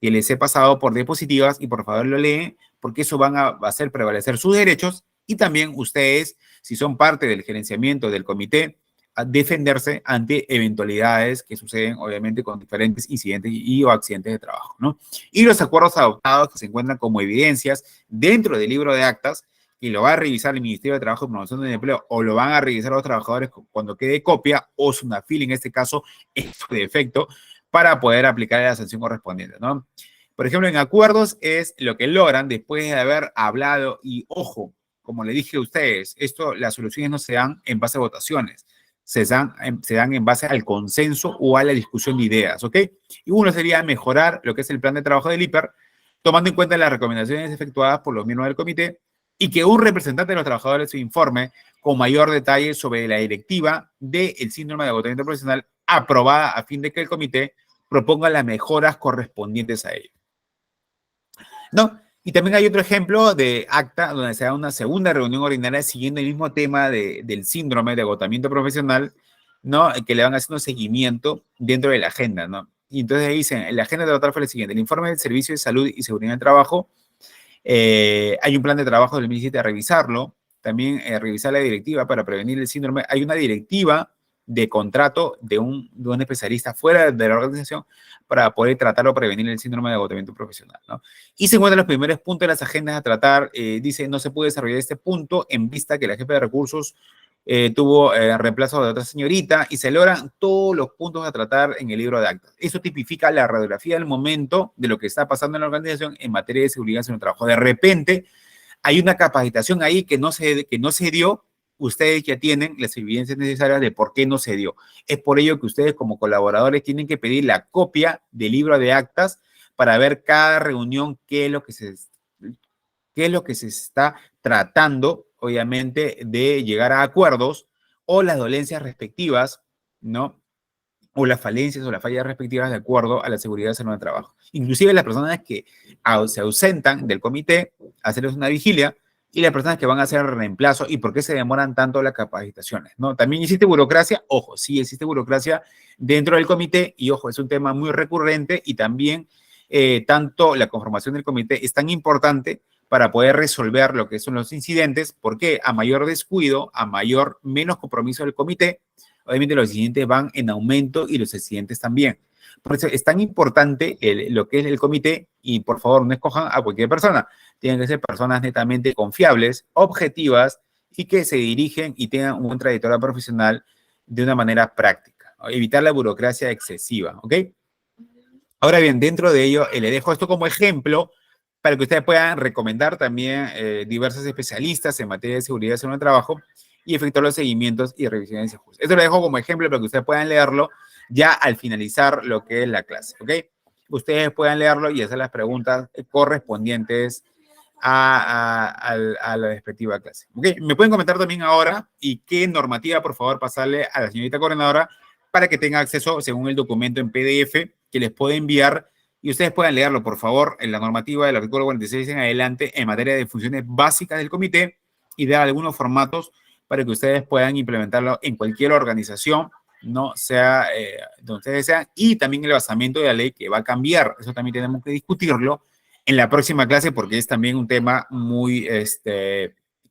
Speaker 1: que les he pasado por diapositivas y por favor lo leen, porque eso van a hacer prevalecer sus derechos y también ustedes, si son parte del gerenciamiento del comité, a defenderse ante eventualidades que suceden obviamente con diferentes incidentes o accidentes de trabajo, ¿no? Y los acuerdos adoptados que se encuentran como evidencias dentro del libro de actas y lo va a revisar el Ministerio de Trabajo y Promoción del Empleo o lo van a revisar los trabajadores cuando quede copia o SUNAFIL en este caso en su defecto para poder aplicar la sanción correspondiente, ¿no? Por ejemplo, en acuerdos es lo que logran después de haber hablado y, ojo, como le dije a ustedes, las soluciones no se dan en base a votaciones, se dan en base al consenso o a la discusión de ideas, ¿ok? Y uno sería mejorar lo que es el plan de trabajo del IPER, tomando en cuenta las recomendaciones efectuadas por los miembros del comité y que un representante de los trabajadores se informe con mayor detalle sobre la directiva del síndrome de agotamiento profesional aprobada a fin de que el comité proponga las mejoras correspondientes a ello. ¿No? Y también hay otro ejemplo de acta donde se da una segunda reunión ordinaria siguiendo el mismo tema del síndrome de agotamiento profesional ¿no? Que le van haciendo seguimiento dentro de la agenda, ¿no? Y entonces dicen, la agenda de tratar fue la siguiente: el informe del Servicio de Salud y Seguridad en el Trabajo, hay un plan de trabajo del 2017 a revisarlo, también revisar la directiva para prevenir el síndrome, hay una directiva de contrato de un especialista fuera de la organización para poder tratar o prevenir el síndrome de agotamiento profesional, ¿no? Y se encuentran los primeros puntos de las agendas a tratar. Dice, no se puede desarrollar este punto en vista que la jefa de recursos tuvo reemplazo de otra señorita, y se logran todos los puntos a tratar en el libro de actas. Eso tipifica la radiografía del momento de lo que está pasando en la organización en materia de seguridad en el trabajo. De repente, hay una capacitación ahí que no se dio. Ustedes ya tienen las evidencias necesarias de por qué no se dio. Es por ello que ustedes como colaboradores tienen que pedir la copia del libro de actas para ver cada reunión qué es lo que se está tratando, obviamente, de llegar a acuerdos, o las dolencias respectivas, ¿no? O las falencias o las fallas respectivas de acuerdo a la seguridad en el trabajo. Inclusive las personas que se ausentan del comité, hacerles una vigilia, y las personas que van a hacer reemplazo, y por qué se demoran tanto las capacitaciones, ¿no? También existe burocracia. Ojo, sí existe burocracia dentro del comité, y ojo, es un tema muy recurrente, y también tanto la conformación del comité es tan importante para poder resolver lo que son los incidentes, porque a mayor descuido, menos compromiso del comité, obviamente los incidentes van en aumento y los accidentes también. Por eso es tan importante lo que es el comité, y por favor no escojan a cualquier persona. Tienen que ser personas netamente confiables, objetivas, y que se dirigen y tengan una trayectoria profesional de una manera práctica, ¿no? Evitar la burocracia excesiva, ¿ok? Ahora bien, dentro de ello, le dejo esto como ejemplo para que ustedes puedan recomendar también diversos especialistas en materia de seguridad en el trabajo y efectuar los seguimientos y revisiones de ajustes. Esto lo dejo como ejemplo para que ustedes puedan leerlo ya al finalizar lo que es la clase, ¿ok? Ustedes puedan leerlo y hacer las preguntas correspondientes a la respectiva clase, ¿ok? Me pueden comentar también ahora y qué normativa, por favor, pasarle a la señorita coordinadora para que tenga acceso según el documento en PDF que les puedo enviar, y ustedes puedan leerlo, por favor, en la normativa del artículo 46 en adelante en materia de funciones básicas del comité, y dar algunos formatos para que ustedes puedan implementarlo en cualquier organización, no sea donde ustedes sean, y también el basamiento de la ley que va a cambiar. Eso también tenemos que discutirlo en la próxima clase, porque es también un tema muy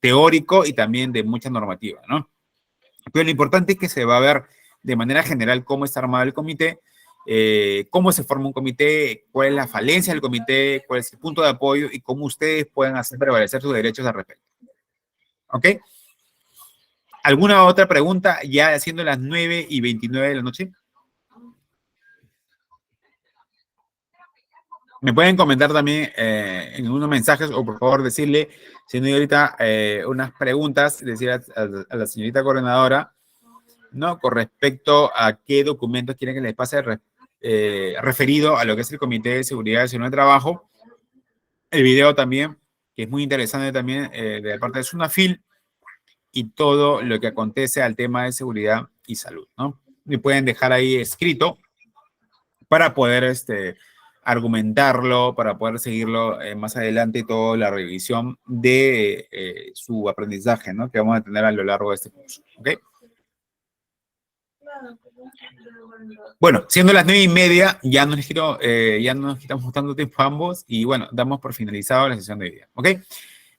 Speaker 1: teórico y también de mucha normativa, ¿no? Pero lo importante es que se va a ver de manera general cómo está armado el comité, cómo se forma un comité, cuál es la falencia del comité, cuál es el punto de apoyo y cómo ustedes pueden hacer prevalecer sus derechos al respecto. ¿Ok? ¿Alguna otra pregunta ya siendo las 9:29 de la noche? Me pueden comentar también en unos mensajes, o por favor decirle, si no hay ahorita unas preguntas, decir a la señorita coordinadora, ¿no? Con respecto a qué documentos quieren que les pase referido a lo que es el Comité de Seguridad y Salud de Trabajo. El video también, que es muy interesante también, de parte de Sunafil, y todo lo que acontece al tema de seguridad y salud, ¿no? Me pueden dejar ahí escrito para poder argumentarlo, para poder seguirlo más adelante, toda la revisión de su aprendizaje, ¿no? Que vamos a tener a lo largo de este curso, ¿ok? Bueno, siendo las 9:30, ya no nos quitamos tanto tiempo a ambos, y bueno, damos por finalizado la sesión de hoy día, ¿ok?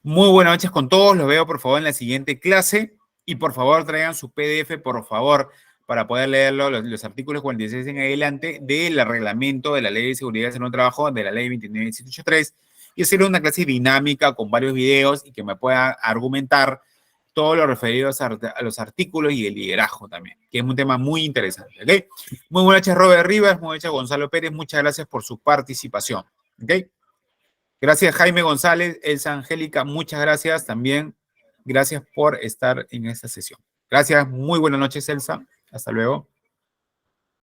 Speaker 1: Muy buenas noches con todos, los veo por favor en la siguiente clase, y por favor traigan su PDF, por favor, para poder leerlo, los artículos 46 en adelante del reglamento de la Ley de Seguridad en el Trabajo, de la Ley 29.183, y hacer una clase dinámica con varios videos y que me puedan argumentar todo lo referido a los artículos y el liderazgo también, que es un tema muy interesante, ¿ok? Muy buenas noches, Robert Rivas, muy buenas noches, Gonzalo Pérez, muchas gracias por su participación, ¿ok? Gracias, Jaime González, Elsa Angélica, muchas gracias también. Gracias por estar en esta sesión. Gracias, muy buenas noches, Elsa. Hasta luego.